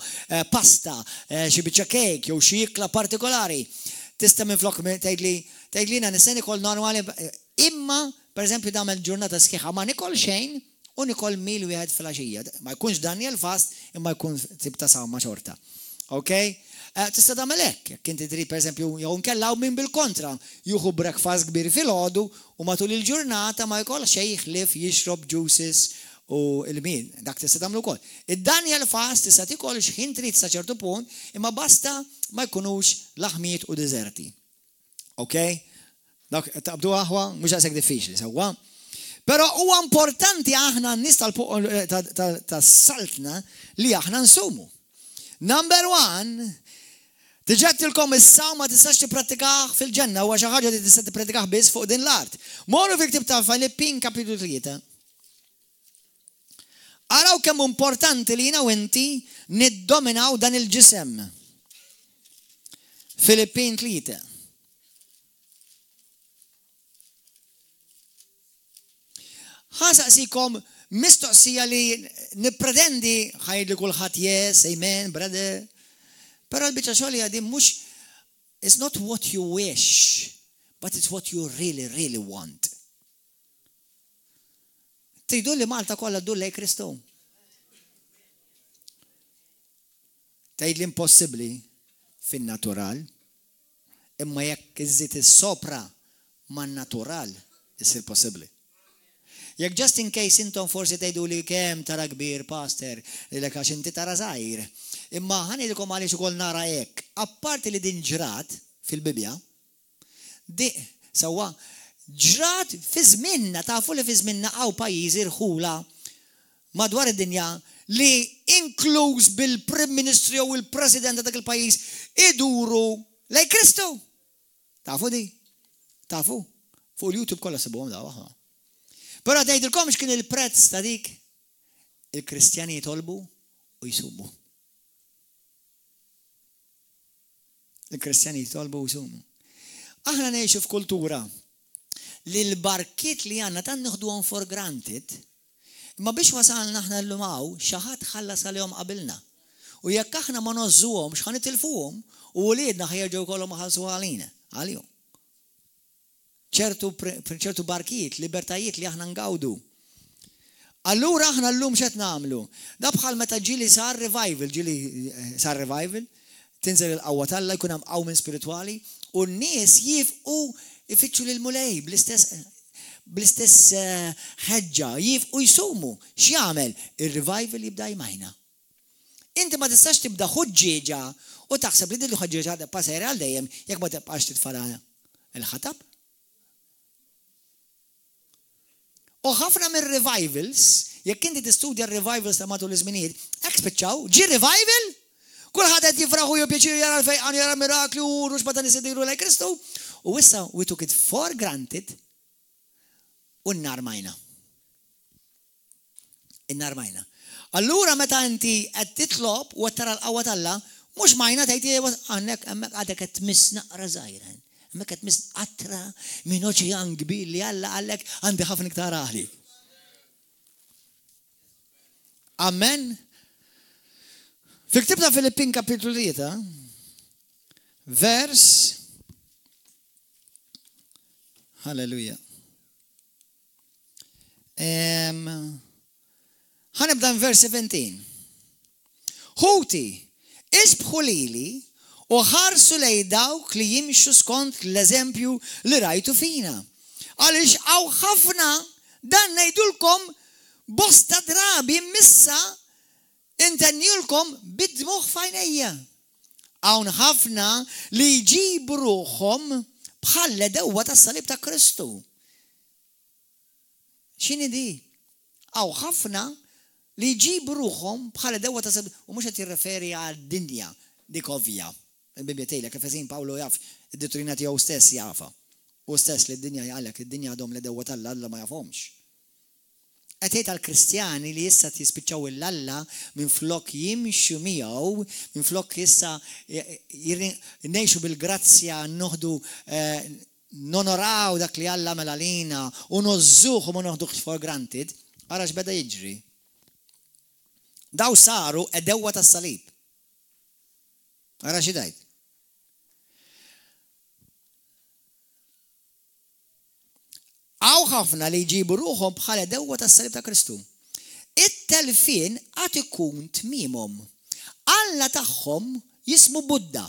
pasta, xi biċċa cake jew xi ikla partikolari. Tista' minflok tgħidlina nista' nikol normali imma pereżempju tagħmel ġurnata sħiħa ma nikol xejn u nikol mil wieħed fil-għaxija. Ma jkunx Daniel fast imma jkun tib ta' sawma xorta. Okay? Tista' tagħmel hekk, jekk inti trid pereżempju jew nkella min bil-kontra jieħu breakfast kbir filgħodu u matul il-ġurnata ma jkollx xejn jħlif jixrob juices u il-min, dak tista' tagħmlu wkoll. Id-Daniel fast tista' tikol x'ħin trid sa ċertu punt imma basta ma jkunux laħmijiet u deżerti. Okay? Dak taqbdu aħwa mhux għasek diffiċli sewwa. Però huwa importanti aħna n-nies tas-saltna li aħna nsumu. Number 1, tiġettilkom is-sawma tistax tippratikaħ fil-ġenna huwa xi ħaġa li tista' tippratikaħ biss fuq din l-art. Morru fi ktieb ta' Filippin kapitlu 3. Araw kemm importanti li jiena u inti niddominaw dan il-ġisem. Filippin 3. Ħasaqsikom mistoqsija li nippretendi ħajd li kulħadd yes, amen, brother. Però l-biċċa xogħol hija din mhux it's not what you wish, but it's what you really, really want. Tridu li Malta kollha ddur lejn Kristu. Tgħid l-impossibbli fin-natural, imma jekk iżid is-sopra man-natural isir possibbli. Jekk just in case intom forsi tgħidu li kemm tara kbir pastor li lek għax inti tara żgħir, imma ħanidilkom għaliex ukoll nara hekk. Apparti li din ġrat fil-Bibja, sewwa ġrat fi żminna, tafu li fi żminna hawn pajjiżi rħula madwar id-dinja li inkluż bil-Prim Ministru u l-President ta' dak il-pajjiż iduru lejn Kristu. Tafu di? Tafu? Fuq il-YouTube kollha sibuhom daw aħna. Però tgħidilkom x'kien il-prezz ta' dik il-Kristjani jitolbu u jsumu. Il-Kristjani jitolbu u jsumu. Aħna ngħixu f'kultura li l-barkiet li għandna tan nieħduhom for granted, imma biex wasalna aħna l-lumaw xi ħadd ħallas għalihom qabilna. U jekk aħna ma nożżuhomx ħanitilfuhom u wliedna ħjerġgħu jkollhom ħallsu għalina għalihom. ċertu barkiet, libertajiet li aħna ngawdu. Allura aħna llum x'qed nagħmlu? Da bħal meta ġieli sar revival, tinżel il-qawwa talla jkun hemm qawmin spiritwali u n-nies jifqu ifittxu lil mulej bl-istess ħeġġa, jifqu jsumu. X'jagħmel? Ir-revival jibda jmajna. Inti ma tistax tibda ħuġġieġa u taħseb li din il-ħuġġieġa passajra għal dejjem jekk ma tibqax titfala il-ħatab. U ħafna mir-revivals, jekk inti tistudja r-revivals ta' matul iż-żminijiet, hekk spiċċaw, ġie revival, kulħadd qed jifraħu jipjaċir jara l-fejqan jara mirakli u ruxbata nies idiru lejn Kristu. U issa we took it for granted u nnarmajna. Innarmajna. Allura meta inti qed titlob u qed tara l-qawwa talla, mhux majna tgħid hemmhekk għadek qed tmiss naqra żgħira. Hemmhekk qed tmiss qatra minn oċean kbir li Alla għalek għandi ħafna iktar aħli. Amen. Fil-ktieb ta' Filippin kapitlu 3, vers Halleluja. Ħanibda vers 17. Ħuti, isbħu lili u ħarsu lej dawk li jimxu skont l-eżempju li rajtu fina. Għaliex hawn ħafna dan ngħidulkom bosta drabi missa intennjulkom bid-dmuħ fajnejja. Hawn ħafna li jġibu ruħhom bħalla dewwa tas-salib ta' Kristu. X'inhi di? Hawn ħafna li jġibu ruħhom bħala dewwa tas-salib u mhux qed jirreferi għad-dinja dik ovvja. Il-Bibja tgħidlek kif Pawlu jaf id-dottrina tiegħu stess jafa. U stess li d-dinja jgħalek id-dinja għadhom li dewwa tal-Alla ma jafhomx. Qed tgħid għall-Kristjani li issa jispiċċaw il-Alla minflok jimxu miegħu, minflok issa ngħixu bil-grazzja noħdu nonoraw dak li Alla għamel għalina u nożżuh u ma noħduh for granted, ara x'beda jiġri. Daw saru dewwa tas-salib. Ara xi tgħid. Għaw ħafna li jġibu ruħhom bħala dewwa tas-salib ta' Kristu. It-telfien għad ikun tmimhom. Alla tagħhom jismu Budda.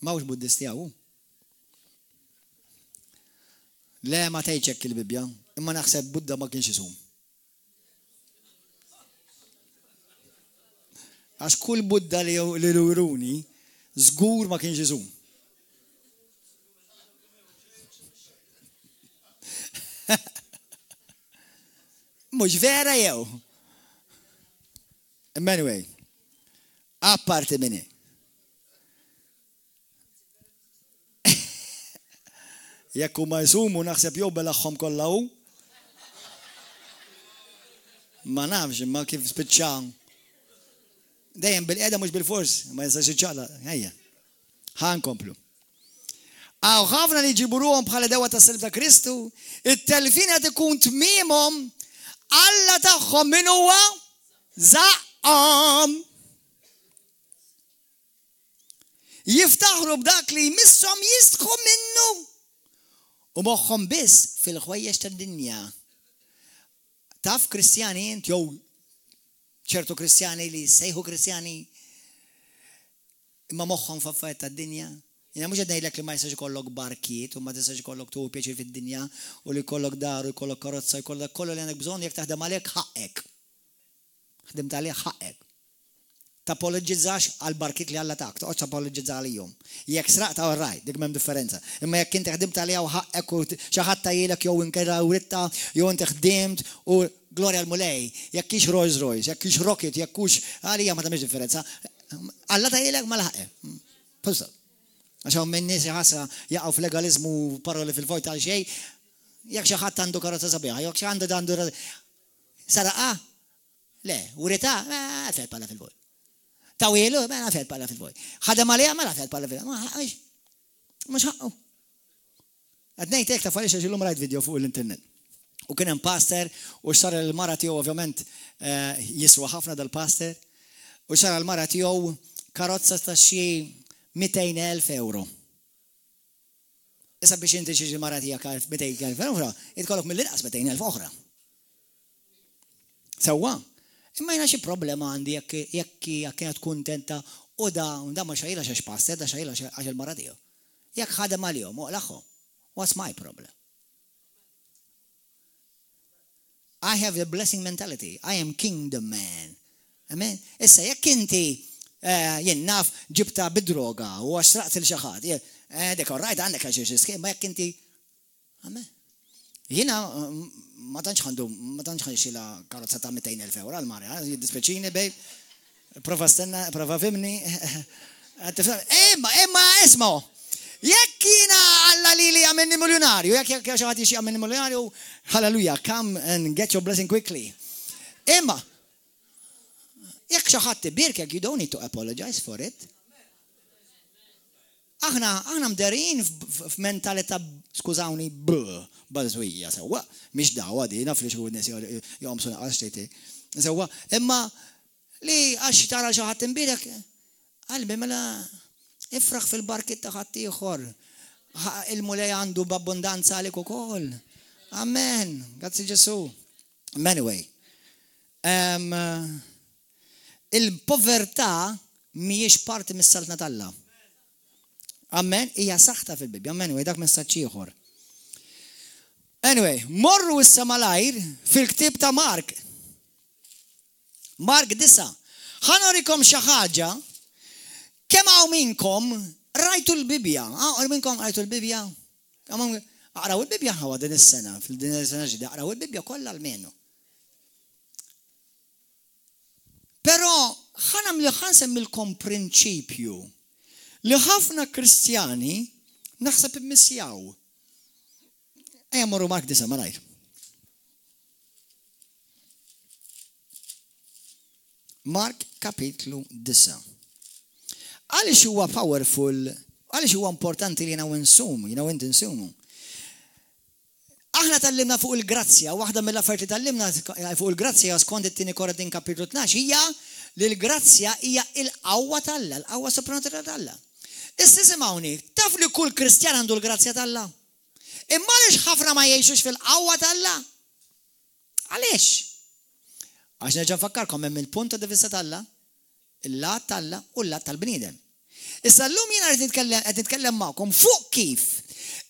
Mawx Buddisti hawn. Le ma tgħidx il-Bibja, imma naħseb Budda ma kienx isum. Għax kull Budda li luruni żgur ma kienx isum. Mhux vera jew. Anyway, apparti minn Jekk huma jsumu naħseb jew belaħħom kollha hu. Ma nafx imma kif spiċċa. Dejjem bil-qiegħda mhux bil-fors, ma jistax iċċaqla. Ejja. Ħankomplu. Għaw ħafna li ġiburuhom bħala dewa ta' selb ta' Kristu, it-telfin qed ikun tmiemhom Alla tagħhom min huwa żaqhom. Jiftaħru b'dak li jmisshom jistħu minnu. U moħħhom biss fil-ħwejjex tad-dinja. Taf Kristjani int jew ċertu Kristjani li sejħu Kristjani imma moħħhom f'affarijiet tad-dinja. Jena mhux qed ngħidlek li ma jistax ikollok barkiet u ma tistax ikollok tuħu pjaċir fid-dinja u li jkollok dar u jkollok karozza jkollok kollu li għandek bżonn jekk taħdem għalek ħaqek. Ħdimt għalih ħaqek. Tapologizzax għal barkiet li Alla tak, toqgħodx tapologizza għalihom. Jekk sraqta all right, dik m'hemm differenza. Imma jekk inti ħdimt għaliha u ħaqek u xi ħadd tajjilek jew inkella uritta jew inti ħdimt u glorja l-mulej, jekk hix Rolls Royce, jekk hix Rocket, jekk hux għalija ma tagħmilx differenza. Alla tajjilek ma laħqek. Puża. Għaxaw minn nies ħassa jaqgħu f'legalizmu paroli fil-vojt għal xejn, jekk xi ħadd għandu karozza sabiħa, jekk xi għandu saraqa, le, urita, ma fejt bħala fil-vojt. Tawilu, ma fejt bħala fil-vojt. Ħadem għalija, ma fejt bħala fil-vojt. Mhux ħaqqu. Qed ngħid hekk taf għaliex illum rajt video fuq l-internet. U kien hemm pastor u xar il-mara tiegħu ovvjament jiswa ħafna dal-pastor u xar il-mara tiegħu karozza ta' xi 200,000 euro. Issa biex inti xi mara tiegħek 200,000 euro, jitkollok mill-inqas 200,000 oħra. Sewwa, imma jiena xi problema għandi jekk kienet kuntenta u da ma xajla xax passer, da xajla għax il-mara tiegħu. Jekk ħadem għalihom u laħħom, what's my problem? I have a blessing mentality. I am kingdom man. Amen. Issa jekk inti jien naf ġibta bidroga u għaxraqt il-xaħat. Dek orrajt għandek għaxiex iskim, ma jekk inti. Amen. Jiena ma tantx ħanxila karozza ta' 200,000 euro għal-marja, jiddispeċini bej, prova fimni. Imma isma' jekk jiena Alla li għamilni miljonarju, jekk xaħat jixi għamilni miljonarju, hallelujah, come and get your blessing quickly. Imma, jekk xaħat tibirk, you don't need to apologize for it. Aħna mderin f'mentalità, skużawni, bażwija, sewwa, mhix dawwa di, naf li xi nies jomsu naqas xejti. Sewwa, imma li għax tara xi ħadd imbirek, qalbi mela ifraħ fil-barkit ta' ħadd ieħor. Il-mulej għandu b'abbondanza għalik ukoll. Amen. Grazzi Ġesu. Anyway, il-povertà mhijiex parti mis-saltna tal-Alla. Amen, hija saħta fil-Bibja. Anyway, dak messaġġ ieħor. Anyway, morru issa malajr fil-ktieb ta' Mark. Mark 9. Ħanorikom xi ħaġa kemm hawn minkom rajtu l-Bibja. Minkom rajtu l-Bibja. Aqraw il-Bibja ħawa din is-sena, fil-din is-sena ġdida, aqraw il-Bibja kollha almenu. Però ħansemmilkom prinċipju li ħafna Kristjani naħseb immissjaw. Ejja morru Mark 9 malajr. Mark kapitlu 9. Għaliex huwa powerful, għaliex huwa importanti li jinaw insumu, inti insumu. Aħna tallimna fuq il-grazzja, waħda mill-affarijiet li tallimna fuq il-grazzja skont it-tieni Korintin kapitlu 12 hija li l-grazzja hija il-qawwa tal-Alla, l-qawwa sopranaturali tal-Alla. Issa simgħuni, taf li kull Kristjan għandu l-grazzja tal-Alla. Imma għaliex ħafna ma jgħixux fil-qawwa tal-Alla? Għaliex? Għax nerġa' nfakkarkom hemm il-punt di vista tal-Alla, il-lat tal-Alla u l-lat tal-bniedem. Issa llum jiena qed nitkellem magħkom fuq kif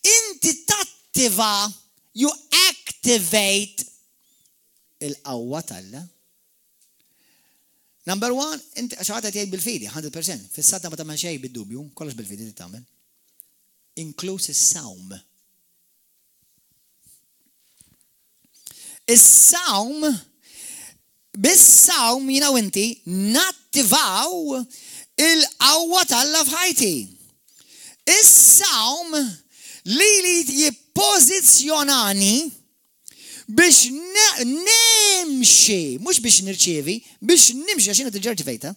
inti tattiva, you activate il-qawwa tal-Alla. Number one, inti xaħat qed jgħid bil-fidi, 100%. Fis-sadda ma tagħmel xejn bid-dubju, kollox bil-fidi tagħmel. Inkluż is-sawm. Is-sawm bis-sawm jiena u inti nattivaw il-qawwa tal-Alla f'ħajti. Is-sawm li jippożizzjonani biex nimxi, mhux biex nirċievi, biex nimxi għax jiena tiġġerġivejta,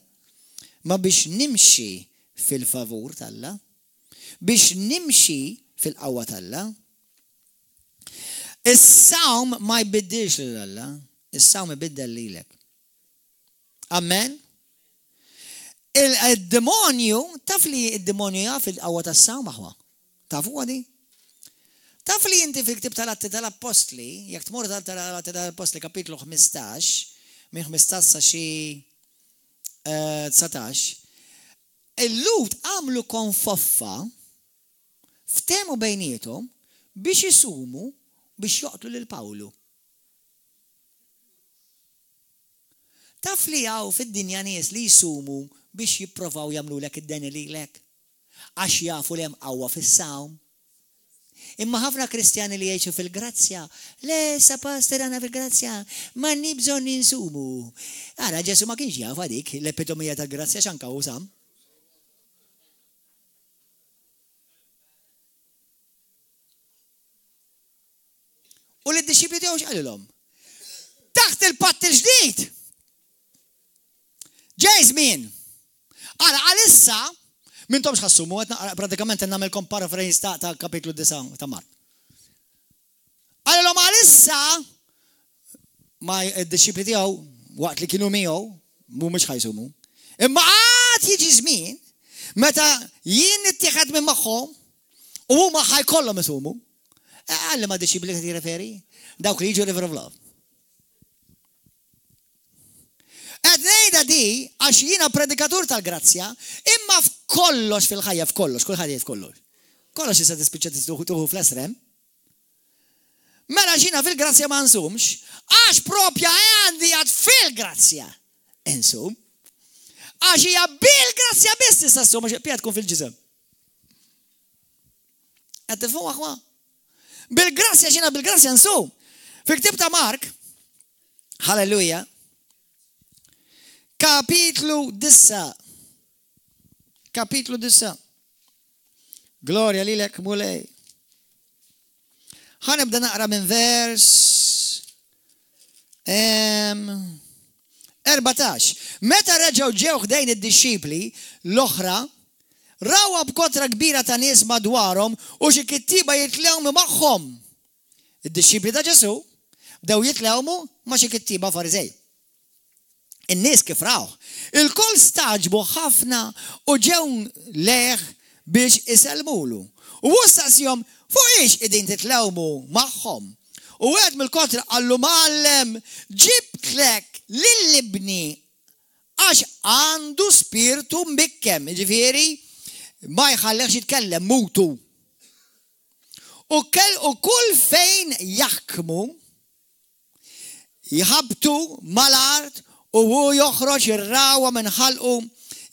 ma biex nimxi fil-favur tal-Alla, biex nimxi fil-qawwa tal-Alla. Is-sawm ma jbiddilx lil-Alla, is-sawm ibiddel lilek. Amen? Il-demonju, taf li il-demonju jaf il-qawwa tas-sawm aħwa. Tafu għadi? Taf li inti fil-ktib tal-Atti tal-Apostli, jekk tmur tal-Atti tal-Apostli kapitlu 15, minn 15 sa xi 19, il-Lut għamlu konfoffa ftemu bejnietom biex jisumu biex joqtlu lil Pawlu. Taf li għaw fid-dinja nies li jisumu biex jipprovaw jagħmlu lek id-deni lilek għax jafu li hemm qawwa fis-sawm. Imma ħafna Kristjani li jgħixu fil-grazzja, le sa pastor għana fil-grazzja, ma nibżon ninsumu. Ara Ġesu ma kienx jaf dik l-epitomija tal-grazzja xanka u sam. U l-disċipli tiegħu x'qalilhom? Taħt il-patt il-ġdid. Ġej żmien. Ara għalissa mintom xħassumu, pratikament nagħmelkom paraphrase ta' kapitlu 9 ta' Mart. Għalilhom għalissa ma d-disċipli tiegħu waqt li kienu miegħu mhumiex ħajsumu. Imma għad jiġi żmien meta jien nittieħed minn magħhom u huma ħajkollhom isumu. Għalli ma d-disċipli qed jirreferi? Dawk li jiġu River of Love. Qed ngħidha di għax jiena predikatur tal-grazzja, imma f'kollox fil-ħajja f'kollox, kulħadd jgħid f'kollox. Kollox issa tispiċċa tuħu fl-esrem. Mela xina fil-grazzja ma nsumx, għax propja għandi għad fil-grazzja insum. Għax hija bil-grazzja biss tista' ssum għax pjat tkun fil-ġisem. Qed tifhmu aħwa? Bil-grazzja xina bil-grazzja nsum. Fil-ktib ta' Mark, halleluja, kapitlu 9. Kapitlu 9. Gloria lilek mulej. Ħanibda naqra minn vers 14. Meta reġgħu ġew ħdejn id-disċipli l-oħra, rawa b'kotra kbira ta' nies madwarhom u xi kittiba jitlewmu magħhom. Id-disċipli ta' Ġesu bdew jitlewmu ma' xi kittiba Farizej. In-nies kif raw, il-koll staġbu ħafna u ġew leħ biex iselmulu. U wissasjom fuq ix qegħdin titlewmu magħhom. U għed mill-kotra għallu mallem ġibtlek lill-ibni għax għandu spiritu mbikkem, ġifieri ma jħallekx jitkellem mutu. U kull fejn jaħkmu jħabtu mal-art u hu joħroġ ir-rawa minn ħalqu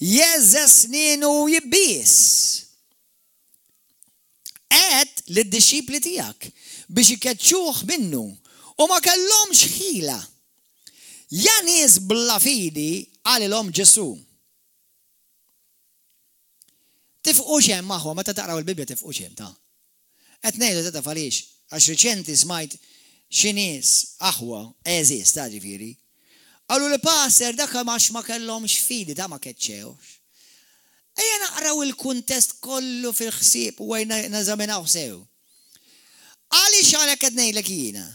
jeżes sninu jibbies. Qed lid-disċipli tiegħek biex ikeċċuh minnu u ma kellhomx ħila. Ja nies bla fidi għalilhom Ġesu. Tifqu xemm aħwa meta taqraw il-Bibja tifqu xemm ta'. Qed ngħidu ta' għaliex għax riċenti smajt xi nies aħwa eżis ta' ġifieri. Għallu li passer dakka max ma kellhomx fidi ta' ma keċċewx. Ejja naqraw il-kuntest kollu fil-ħsieb u għajna nażaminaw sew. Għaliex għalhekk qed ngħidlek jiena.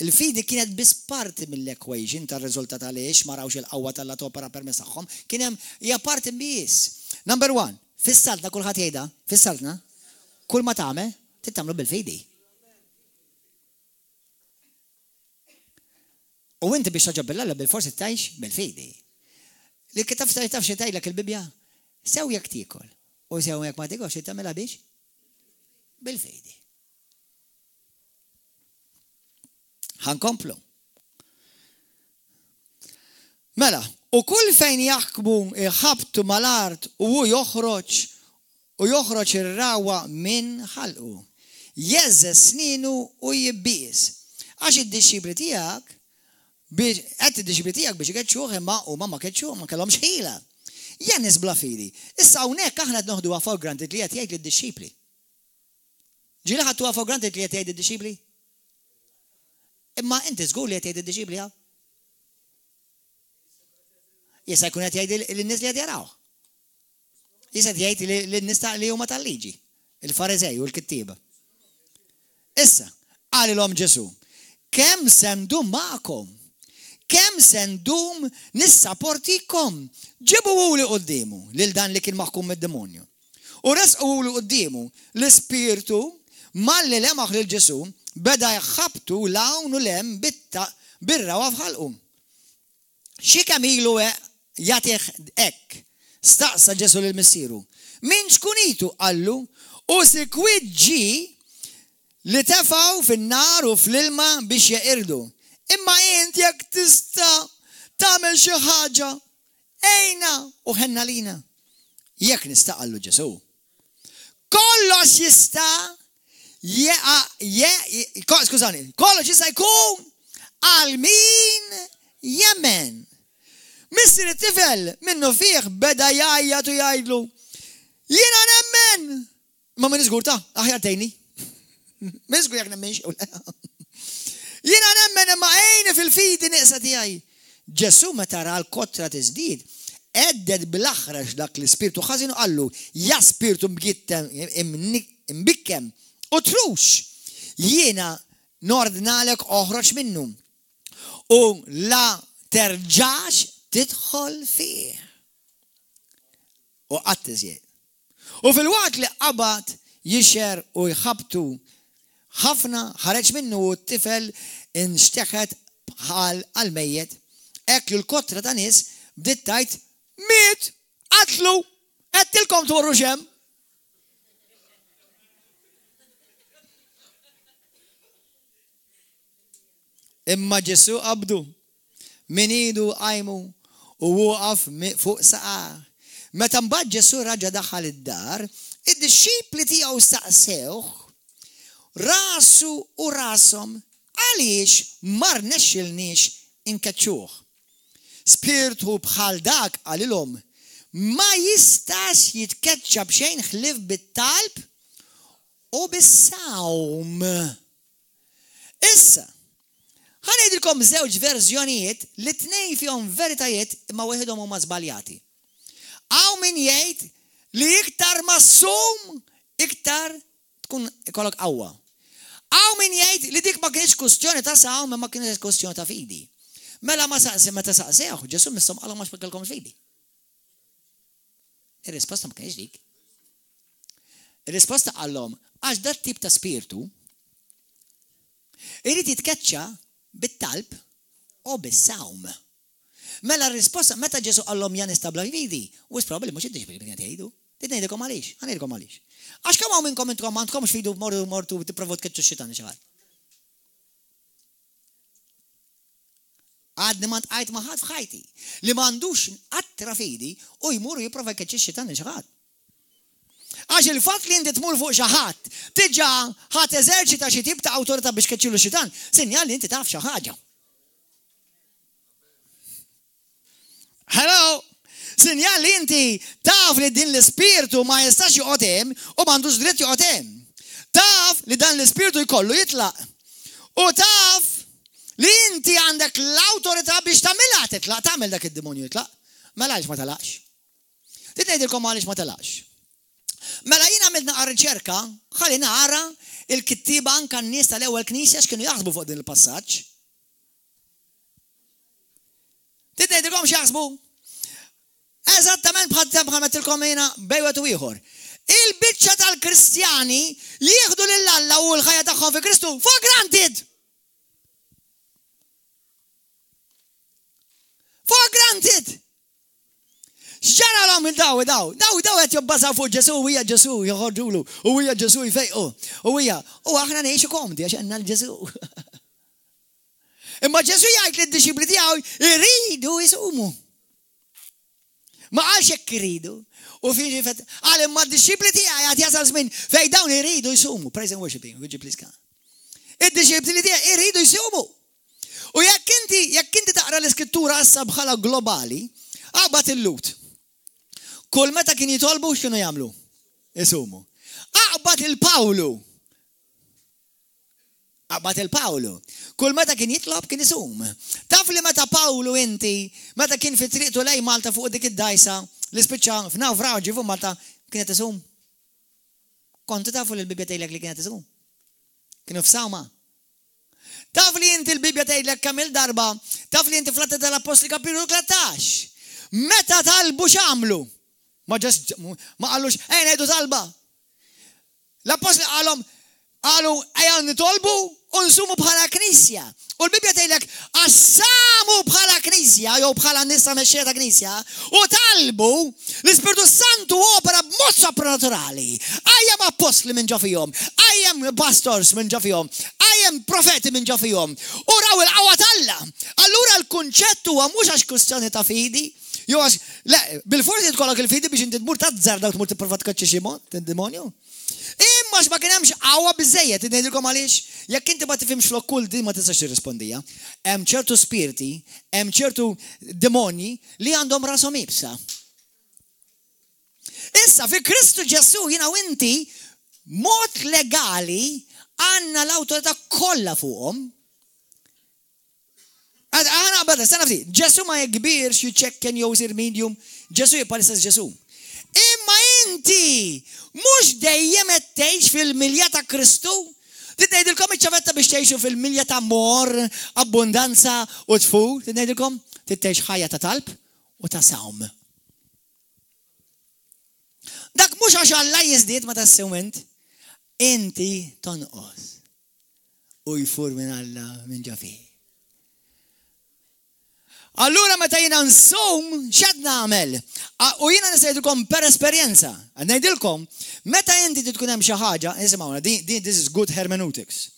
Il-fidi kienet biss parti mill-equation tar-riżultat għaliex ma rawx il-qawwa tal-la topera permezz tagħhom, kien hemm hija parti biss. Number 1, fis-saltna kulħadd jgħidha, fis-saltna, kull ma tagħmel tittamlu bil-fidi. U inti biex taġġab bil-Alla bil-forsi tgħix bil-fidi. Li kitaf taf xi tgħidlek il-Bibja, sew jekk tiekol u sew jekk ma tiekolx xi tagħmilha biex bil-fidi. Ħankomplu. Mela, u kull fejn jaħkmu ħabtu mal-art u joħroġ ir-rawa minn ħalqu. Jeżes sninu u jibbies. Għax id-disċipli tiegħek id-disċipli tiegħek biex ikeċċuh imma huma ma keċċuh ma kellhomx ħila. Janis bla fidi. Issa hawnhekk aħna qed noħduha for granted li qed jgħid lid-disċipli. Ġili ħattuha for granted li qed jgħid id-disċipli? Imma inti żgur li qed jgħid id-disċipli hawn? Jista' jkun qed jgħid lin-nies li qed jarawh. Jista' jgħid lin-nies li huma tal-liġi, il-Farizej u l-kittieba. Issa, qalilhom Ġesu, kemm se ndum magħkom? Kemm se ndum nissapportikom? Ġibuhuli qudiemu lil dan li kien maħkum mid-demonju. U resquhuli qudiemu l-ispirtu malli lemaħ lil Ġesu beda jħabtu lawn u lem birra fħalqu. Xi kemm ilu jagħtih hekk, staqsa Ġesu lil missieru. Min xkunitu qallu u sikwit ġi li tefgħu fin-nar u fl-ilma biex jeqirdu. Imma int jekk tista' tagħmel xi ħaġa, ejna u ħenna lina. Jekk nista' qallu Ġesu. Kollox jista' kollox jista' jkun għal min jemmen. Missier it-tifel minnu fih beda jgħajjat u jgħidlu jiena nemmen. Ma min iżgur ta' aħjar tgħinni. Min iżgur jekk nemmenx. Jiena nemmen imma għejni fil-fidi niqsa tiegħi. Ġesu meta ra l-kotra tiżdied, edded bil-aħrax dak l-ispirtu ħażin u qallu, ja spirtu imbikkem u trux, jiena nordnalek oħroġ minnu u la terġax tidħol fih. U qatt iżjed. U fil-waqt li qabad jixer u jħabtu ħafna ħareġ minnu u t-tifel inxteħet bħal għal-mejjet. Ekk l-kotra ta' nies bdiet tajt miet, qatlu, qedtilkom tmorru xem. Imma Ġesu qabdu min idu qajmu u waqaf fuq saqar. Meta mbagħad Ġesu raġa daħal id-dar, id-disċipli tiegħu staqsewh rasu u rasom għaliex mar nexxilniex inkaċċuh. Spirtu bħal dak għalilhom ma jistax jitkeċċa b'xejn ħlief bit-talb u bis-sawm. Issa, ħanejdilkom żewġ verżjonijiet li tnejn fihom veritajiet imma waħedhom huma żbaljati. Hawn min jgħid li iktar massum iktar tkun ikollok qawwa. Hawn min jgħid li dik ma kienx kwestjoni ta' sawm ma kienx kwestjoni ta' fidi. Mela ma saqsi meta saqsejh, Ġesu missom qal ma x'bekkelkomx fidi. Ir-risposta ma kienx dik. Ir-risposta qallhom għax dat tip ta' spiritu irid jitkeċċa bit-talb u bis-sawm. Mela r-risposta meta Ġesu qallhom jan istabla fidi, u probabbli mhux id-disċipli kien jgħidu. Ngħidilkom għaliex, ħanejlkom għaliex. Għax kemm hawn minnkom intkom m'għandkomx fidu mortu tipprovu tkeċċu x-xitan xi ħadd. Għadni ma ntqajt ma' ħadd f'ħajti li m'għandux attra fidi u jmuru jipprova jkeċċi x-xitan xi ħadd. Għax il-fatt li inti tmur fuq xi ħadd diġà ħadd eżerċita xi tip ta' awtorità biex tkeċċilu x-xitan, sinjal li inti taf xi ħaġa. Hello! Sinjal li inti taf li din l-ispirtu ma jistax joqgħod hemm u m'għandux dritt joqgħod hemm. Taf li dan l-ispirtu jkollu jitlaq. U taf li inti għandek l-awtorità biex tagħmilha titlaq, tagħmel dak id-demonju jitlaq. Mela għaliex ma talaqx. Ngħidilkom għaliex ma talaqx. Mela jien għamilt naqra riċerka, ħalli naqra il-kittiba anke n-nies tal-ewwel knisja x'kienu jaħsbu fuq din il-passaġġ. Ngħidilkom x'jaħsbu? Eżattament bħal mettilkom jiena bejwet u ieħor. Il-biċċa tal-Kristjani jieħdu lill-Alla u l-ħajja tagħhom fi Kristu for granted. For granted. X'ġara l-għom il-daw qed jobbażaw fuq Ġesu u hija Ġesu joħorġulu u hija Ġesu jfejqu u aħna ngħixu komdi għax għandna l-Ġesu. Imma Ġesu jgħid lid-disċipli tiegħu iridu jisumu. Ma għalx jekk iridu. U fiġi għal imma d-disċipli tiegħi għad jasal żmien fejn dawn iridu jsumu. Praise and worshiping, would you please come? Id-disċipli tiegħi iridu jsumu. U jekk inti taqra l-iskrittura issa bħala globali, qabad il-Lut. Kull meta kien jitolbu x'kienu jagħmlu? Isumu. Aqbad il-Pawlu. Aqbad il-Pawlu. Kull meta kien jitlob kien isum. Taf li meta Pawlu inti, meta kien fi triqtu lej Malta fuq dik id-dajsa, li spiċċa f'nawfraġi fuq Malta kienet isum. Kontu tafu li l-Bibja tgħidlek li kienet isum. Kienu f'sawma. Taf li inti l-Bibja tgħidlek kemm il-darba, taf li inti fl-Atti tal-Apostoli kapitolu 13. Meta talbu x'għamlu? Ma qallux, ngħidu talba. L-Apostoli qalu ejja nitolbu u nsumu bħala knisja. U l-Bibja tgħidlek assamu bħala knisja jew bħala nisa mexxejja ta' knisja u talbu l-Ispiritu Santu opera b'mod soprannaturali. Ajjem apostli minn ġo fihom, ajjem pastors minn ġo fihom, ajjem profeti minn ġo fihom. U raw il-qawwa talla. Allura l-kunċett huwa mhux għax kwistjoni ta' fidi, jew għax bil-forsi tkollok il-fidi biex inti tmur tazzarda u tmur tipprova tkaċċi xi mod demonju. Imma ma kien hemmx qawwa biżejjed ngħidilkom għaliex, jekk inti ma tifhimx flok kull din ma tistax tirrispondija. Hemm ċertu spiriti, hemm ċertu demonji li għandhom rashom ibsa. Issa fi Kristu Ġesu jiena u inti mod legali għandna l-awtorità kollha fuqhom. Għana bada, sena fti, Ġesu ma jekbirx jiċċekken jew isir medium, Ġesu jibqa' l-istess Ġesu. Imma inti mhux dejjem qed tgħix fil-milja ta' Kristu. Tgħidilkom iċ-ċavetta biex tgħixu fil-milja ta' amor, abbundanza u tfur, tgħidilkom tgħix ħajja ta' talb u ta' sawm. Dak mhux għax Alla jiżdied ma tas-sewment, inti tonqos u jfur minn Alla minn ġo fih. Allura meta jiena nsum x'qed nagħmel? U jiena nisajdilkom per esperjenza. Ngħidilkom, meta inti tkun hemm xi ħaġa, isimgħuna, this is good hermeneutics.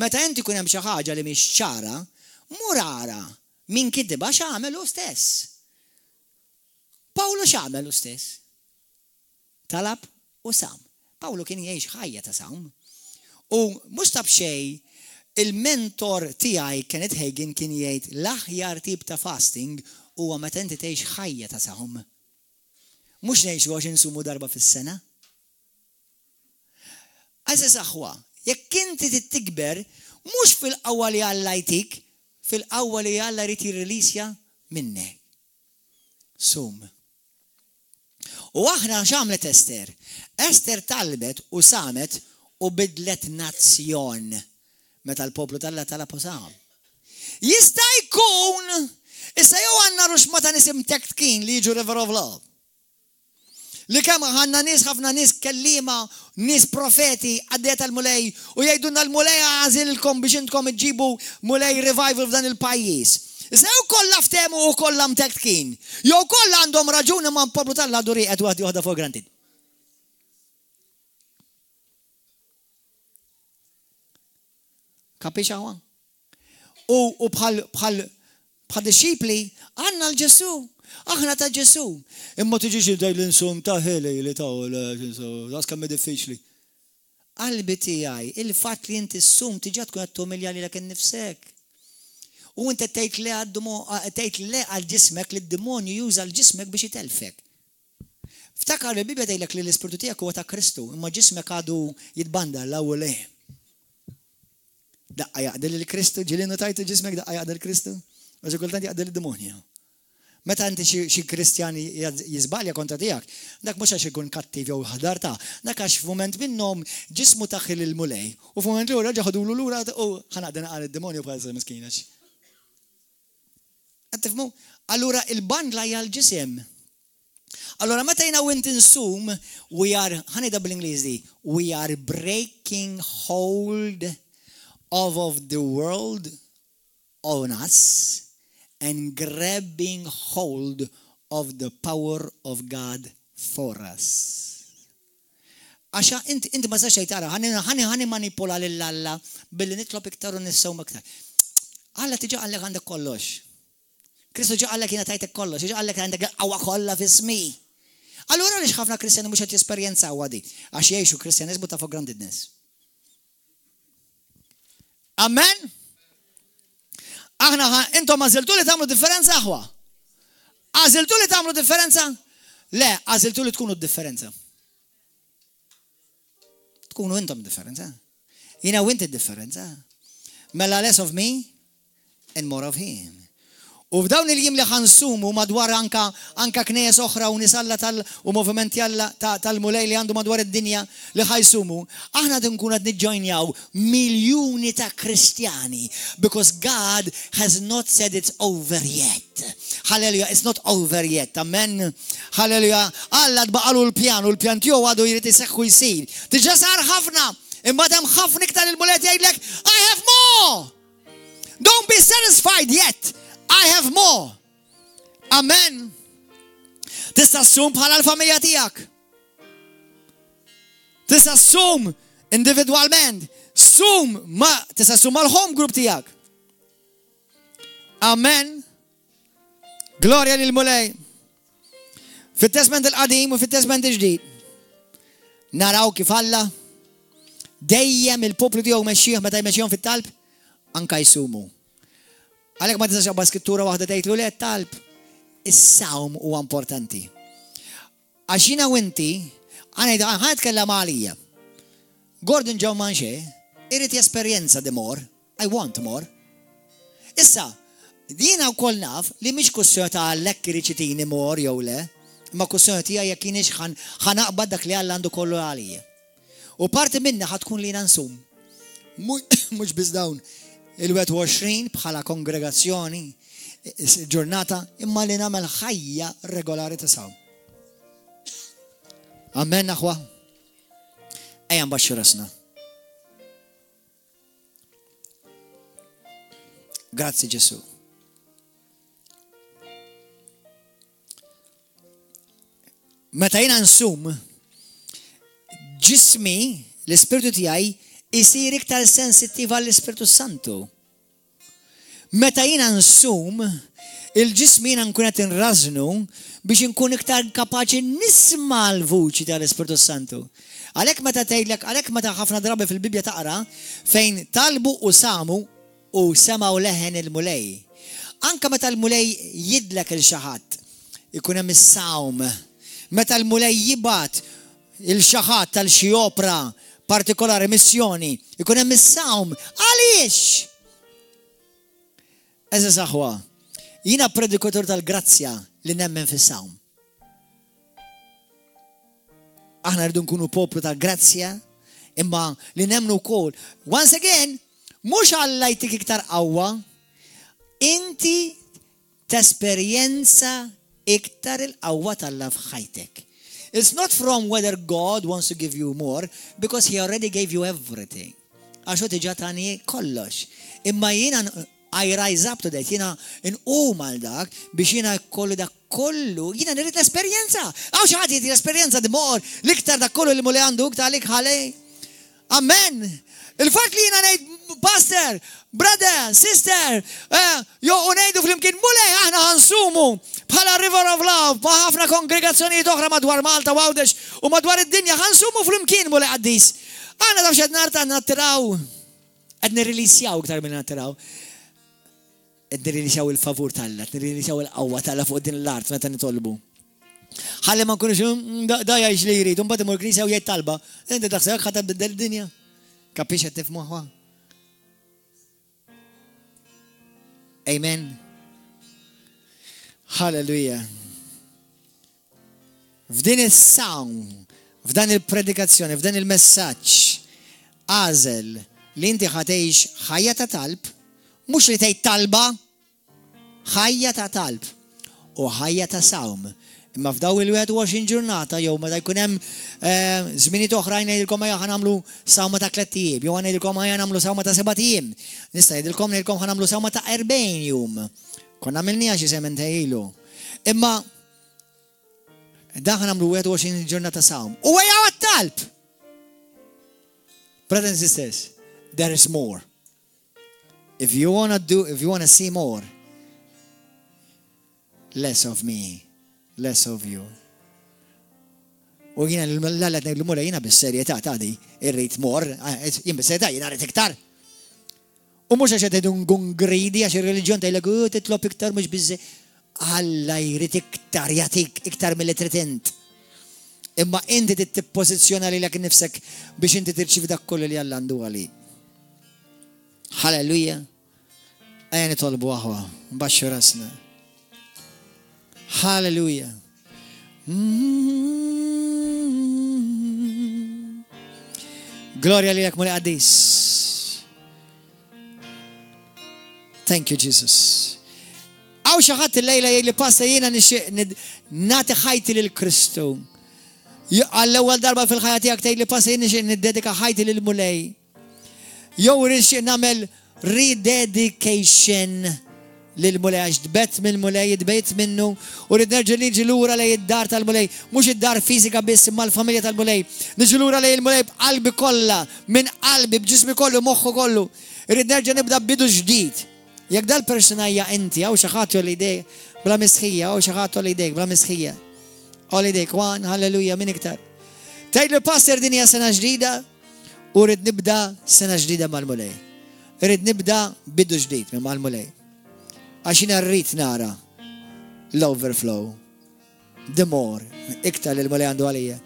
Meta inti tkun hemm xi ħaġa li mhix ċara, mur ara min kitibha x'għamel hu stess. Pawlu x'għamel hu stess? Talab u sam. Pawlu kien jgħix ħajja ta' sawm. U mhux tab xejn il-mentor tiegħi Kenneth Hagin kien jgħid l-aħjar tip ta' fasting huwa meta inti tgħix ħajja ta' sawm. Mhux ngħixu għax insumu darba fis-sena. Għażiż aħwa, jekk inti tikber mhux fil-qawwa li Alla jtik, fil-qawwa li Alla jrid jirrilisja minnek. Sum. U aħna x'għamlet Ester? Ester talbet u samet u bidlet nazzjon. Meta l-poplu talab u sam. Jista' jkun issa jew għandna ruxma ta' nies imtekkin li jiġu River of Love. Li kemm għandna nies ħafna nies kelliema, nies profeti għaddiet tal-mulej u jgħidulna l-mulej għażilkom biex intkom iġġibu mulej revival f'dan il-pajjiż. Issa jew kollha ftehmu u kollha mtekkin. Jew kollha għandhom raġuni ma' poplu tal-għadu riqet waħdi waħda for granted. Kapix għawan? U bħal disċipli għanna l-Ġesu. Aħna ta' Ġesu. Imma tiġiġi daj l-insum ta' ħelej li ta' għas kammi diffiċli. Qalbi tiegħi, il-fat li inti s-sum tiġa tkun għattu miljali l-ek nifsek. U inti tejt le għal-ġismek li d-demonju juża l-ġismek biex jitelfek. Ftakar li Bibja tgħidlek li l-ispirtu tiegħek huwa ta' Kristu, imma ġismek għadu jitbanda l-ewwel daqqa jaqdel il-Kristu, ġilinu tajtu ġismek daqqa jaqdel il-Kristu, għaxu kultant jaqdel il-demonju. Meta inti xi kristjani jizbalja kontra tiegħek, dak mhux għax ikun kattiv jew ħadar ta', dak għax f'mument minnhom ġismu taħħil il-mulej u f'mument lura ġaħdulu lura u ħanaqden għal id-demonju bħal miskinax. Qed tifhmu? Allura il-bandla hija l-ġisem. Allora meta jiena u inti nsum, ħanida bl-Ingliżi, we are breaking hold of the world on us and grabbing hold of the power of God for us. Għaxa, inti ma saċ jtara, ħani manipola l-Alla billi nitlob iktar u nissaw maktar. Alla tiġa għallek għandek kollox. Kristu ġa għallek jina tajtek kollox, ġa għallek għandek għawa kolla fismi. Allura li ħafna kristjani mux għat jesperjenza għadi, għax jiexu kristjanizmu ta' for grantedness. Amen? Aħna intom għaziltu li tamlu differenza aħwa? Għaziltu li tamlu differenza? Le, għaziltu li tkunu differenza. Tkunu intom differenza. Jina u inti differenza. Mela less of me and more of him. U f'dawn il-jiem li ħansumu madwar anka knejes oħra u nisalla u movimenti tal-mulej li għandu madwar id-dinja li ħajsumu, aħna nkun qed niġġojnjaw miljuni ta' Kristjani because God has not said it's over yet. Hallelujah, it's not over yet. Amen. Hallelujah. Alla tbaqalu l-pjan u l-pjan tiegħu għadu jrid iseħħu jsir. Diġà sar ħafna, imma hemm ħafna iktar il-mulej jgħidlek I have more. Don't be satisfied yet. I have more. Amen. Tista' ssum bħala l-familja tiegħek. Tista' ssum individwalment. Tista' ssum mal-home group tiegħek. Amen. Glorja lil mulej. Fit-testament il-qadim u fit-testament il-ġdid. Naraw kif Alla dejjem il-poplu tiegħu mexxih meta jmexxihom fit-talb anke jsumu. Għalek ma tistax għabba skrittura waħda tgħidlu le talb. Is-sawm huwa importanti. Għaxina u inti, għana tkellem għalija. Gordon John Manche, irrit jesperjenza di more, I want more. Issa, dina u koll naf li mhix kussjoni ta' lekk irriċitini more jew le, imma kussjoni tiegħi jekk kienx ħanaqbad dak li Alla għandu kollu għalija. U parti minna ħatkun li nansum. Mhux biss dawn il-21 bħala kongregazzjoni ġurnata imma li nagħmel ħajja regolari ta' sawm. Amen aħwa. Ejja nbaxxu rasna. Grazzi Ġesu. Meta jiena nsum ġismi l-ispirtu tiegħi isir iktar sensittiv għall-Ispiritu Santu. Meta jiena nsum, il-ġism jiena nkun qed inrażnu biex inkun iktar kapaċi nisma' l-vuċi tal-Ispiritu Santu. Għalhekk meta tgħidlek, għalhekk meta ħafna drabi fil-Bibja taqra fejn talbu u samu u semgħu leħen il-mulej. Anke meta l-mulej jidlek il-xi ħadd, ikun hemm is-sawm. Meta l-mulej jibgħat il-xi ħadd tal-xi opra partikolari missjoni, ikun hemm is-sawm. Għaliex? Eżis aħwa, jiena predikatur tal-grazzja li nemmen fis-sawm. Aħna rridu nkunu poplu tal-grazzja, imma li nemmnu wkoll. Once again, mhux Alla jtik iktar qawwa, inti tesperjenza iktar il-qawwa tal-Alla f'ħajtek. It's not from whether God wants to give you more, because He already gave you everything. Għaxu tiġa tani kollox. Imma jiena I rise up to that, jiena inqum għal dak biex jiena kollu dak kollu, jiena nirrid l-esperjenza. Għaw xi ħadd jrid l-esperjenza dimor l-iktar dak kollu li muli għandu iktar lik ħalej. Amen. Il-fatt li jiena ngħid pastor, brother, sister, jo ngħidu flimkien mulej aħna ħansumu bħala River of Love, ma' ħafna kongregazzjonijiet oħra madwar Malta u Għawdex u madwar id-dinja ħansumu flimkien mulej qaddis. Aħna taf x'qed narta nattiraw, qed nirrilisjaw iktar minn nattiraw. Qed nirrilisjaw il-favur tal-Alla, nirrilisjaw il-qawwa tal-Alla fuq din l-art meta nitolbu. Ħalli ma nkunux da jgħix li jrid, mbagħad imur knisja u jgħid talba. Inti taħseb ħadd tbiddel id-dinja. Kapix qed tifhmu aħwa. Amen. Hallelujah. F'din is-sound, f'dan il-predikazzjoni, f'dan il-messaġġ għażel li inti ħatgħix ħajja ta' talb, mhux li tgħid talba, ħajja ta' talb u ħajja ta' sawm. Imma f'daw il-21 ġurnata jew meta jkun hemm żminijiet oħrajn ngħidilkom ħa nagħmlu sawma ta' 3 ijiem, jew ngħidilkom ħa nagħmlu sawma ta' 7 ijiem. Nista' ngħidilkom ħa nagħmlu sawma ta' 40 jum. Konna għamilniha xi żmien ilu. Imma dan ħa nagħmlu 21 ġurnata sawm. U wejja għat-talb. Brothers and sisters, there is more. If you want to see more, less of me, less of you. U jiena l-Alla l-mura jiena bis-serjetà ta' di, irrid mor, jien bis-serjetà jiena rrid iktar. U mhux għax qed nkun greedy għax ir-reliġjon tgħidlek titlob iktar mhux biżżej. Alla jrid iktar jagħtik iktar milli trid int. Imma inti trid tippożizzjona lilek innifsek biex inti tirċievi dak kollu li Alla għandu għalik. هاليلويا. أين طلب وهو مبشر اسنا. هاليلويا. Gloria لك مولى قديس. Thank you Jesus. أو شغلت الليلة يلي باسينا ناتي حياتي للكريستو. الأول ضربة في الحياة تياك تيلي باسينا نديدك حياتي للمولاي. يورش نعمل rededication للمولاي. دبت من المولاي دبيت منه ورد نرجع نيجي لورا لي الدار تاع المولاي. مش الدار فيزيكا بس مال الفاميليا تاع المولاي. نيجي لورا لي المولاي بقلبي كله من قلبي بجسمي كله مخه كله. رد نرجع نبدأ بدو جديد. يقدر البرسونية أنت أو شخاطه ليديك بلا مسخية أو شخاطه ليديك بلا مسخية أو ليديك وان هاللويا من اكتر تايلو باستر دنيا سنة جديدة ورد نبدأ سنة جديدة مع المولاي. رد نبدأ بدو جديد مع المولاي عشان الريت نارا الأوفرفلو دمور اكتر للمولاي عنده عليا.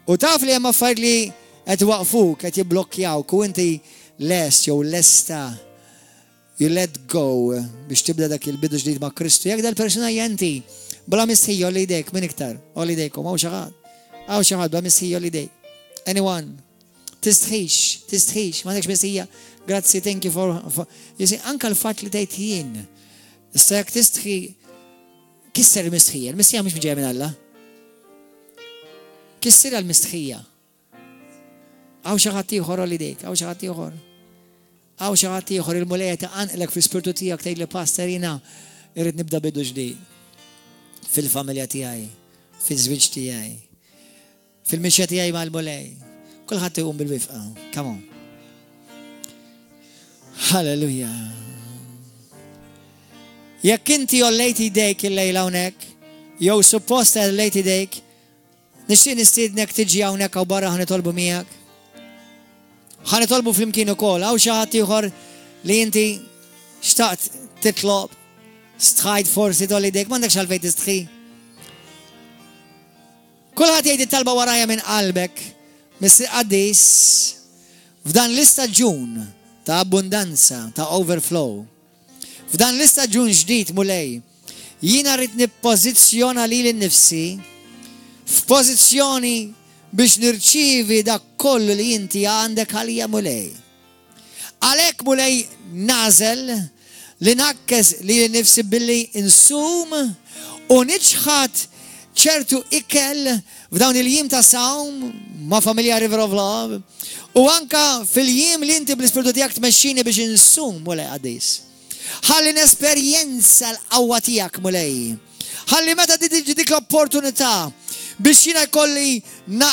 وتعرف لي أما فرق لي أتوقفوك أتبلوكياوك وانتي لست يو لستا you let go باش تبدا داك البدء جديد مع كريستو. يقدر البرسونية انت بلا مسيحية ولا يديك من اكتر ولا يديكم او شغال بلا مسيحية ولا يديك anyone تستخيش ما عندكش مسيحية grazie thank you for you see انك الفات اللي تايتين استيك تستخي كسر المسيحية مش جاية من الله كسر المسيحية او شغاتي اخر ولا يديك أو شغاتي أخرى المولاي تأنقلك في سبيرتو تياك تايلي باسترينا. يريد نبدأ بدو جديد في الفاميليا تياي في الزوج تياي في المشية تياي مع المولاي. كل حد يقوم بالوفقة كمان. هاللويا. يا كنتي يوليتي ديك الليلة هناك يو سبوست الليتي ديك نشتي نستيد انك تجي هناك أو برا هنطلبوا مياك هنطلبوا في المكينو كول أو شهاتي أخر اللي أنت اشتقت تطلب ستخايد فورسي تولي ديك ما عندكش هالفي تستخي. كل هاتي هيدي الطلبة ورايا من قلبك مثل قديس فدان لستا جون تا أبوندانسا تا أوفرفلو فدان لستا جون جديد مولاي يينا ريتني بوزيسيونا لي لنفسي في بوزيسيوني باش نرتشيفي دا كل اللي انتي عندك عليا مولاي. عليك مولاي نازل لنكز لي نفسي باللي نسوم ونجحت شرتو إكل فداون اليوم تساوم ما فاميليا ريفر اوف لاف وانكا في اليوم اللي انت بالسبيرتو تياك تمشيني باش نسوم مولاي قديس. هالي نسبرينسا القوة تياك مولاي. هالي متى تيجي ديك الأوبورتونيتا باش يكولي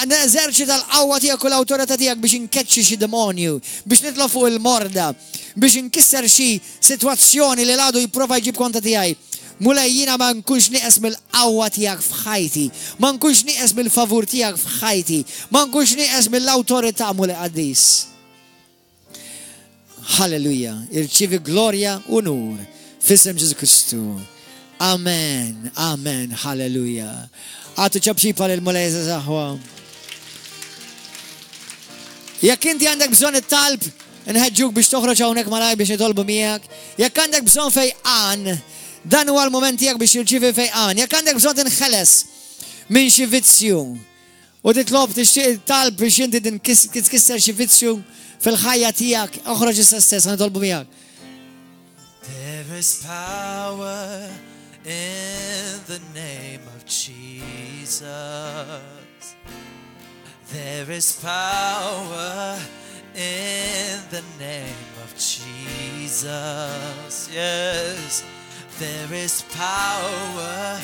نزرشت القوة تياك والأوتوريتا تياك باش نكتش شي ديمونيو باش نطلع فوق المرضى باش نكسر شي سيتواسيوني اللي لادو يبروفا يجيب كونتا تياي مولاي. يينا ما نكونش نقص من القوة تياك في حياتي ما نكونش نقص من الفافور تياك في حياتي ما نكونش نقص من الأوتوريتا مولاي قديس. هاللويا. ارتشيفي غلوريا ونور في اسم جيسوس كريستو. آمين آمين هاللويا. أعطوا تشبشيبا للمولاي زهوا. يا كنتي عندك بزون الطلب نهجوك باش تخرج هناك مراي باش يطلبوا مياك. يا كان عندك بزون فيقان دان هو المومنت تياك باش تشوفي فيقان. يا كان عندك بزون تنخلص من شي فيتسيو وتطلب تشتري طلب باش انت تكسر شي فيتسيو في الحياة تياك اخرج استاذ هنطلبوا مياك. There is power in the name of Jesus. There is power in the name of Jesus. Yes, there is power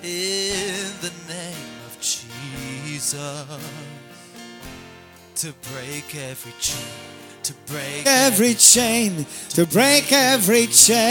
in the name of Jesus to break every chain. To break every chain, to break every chain.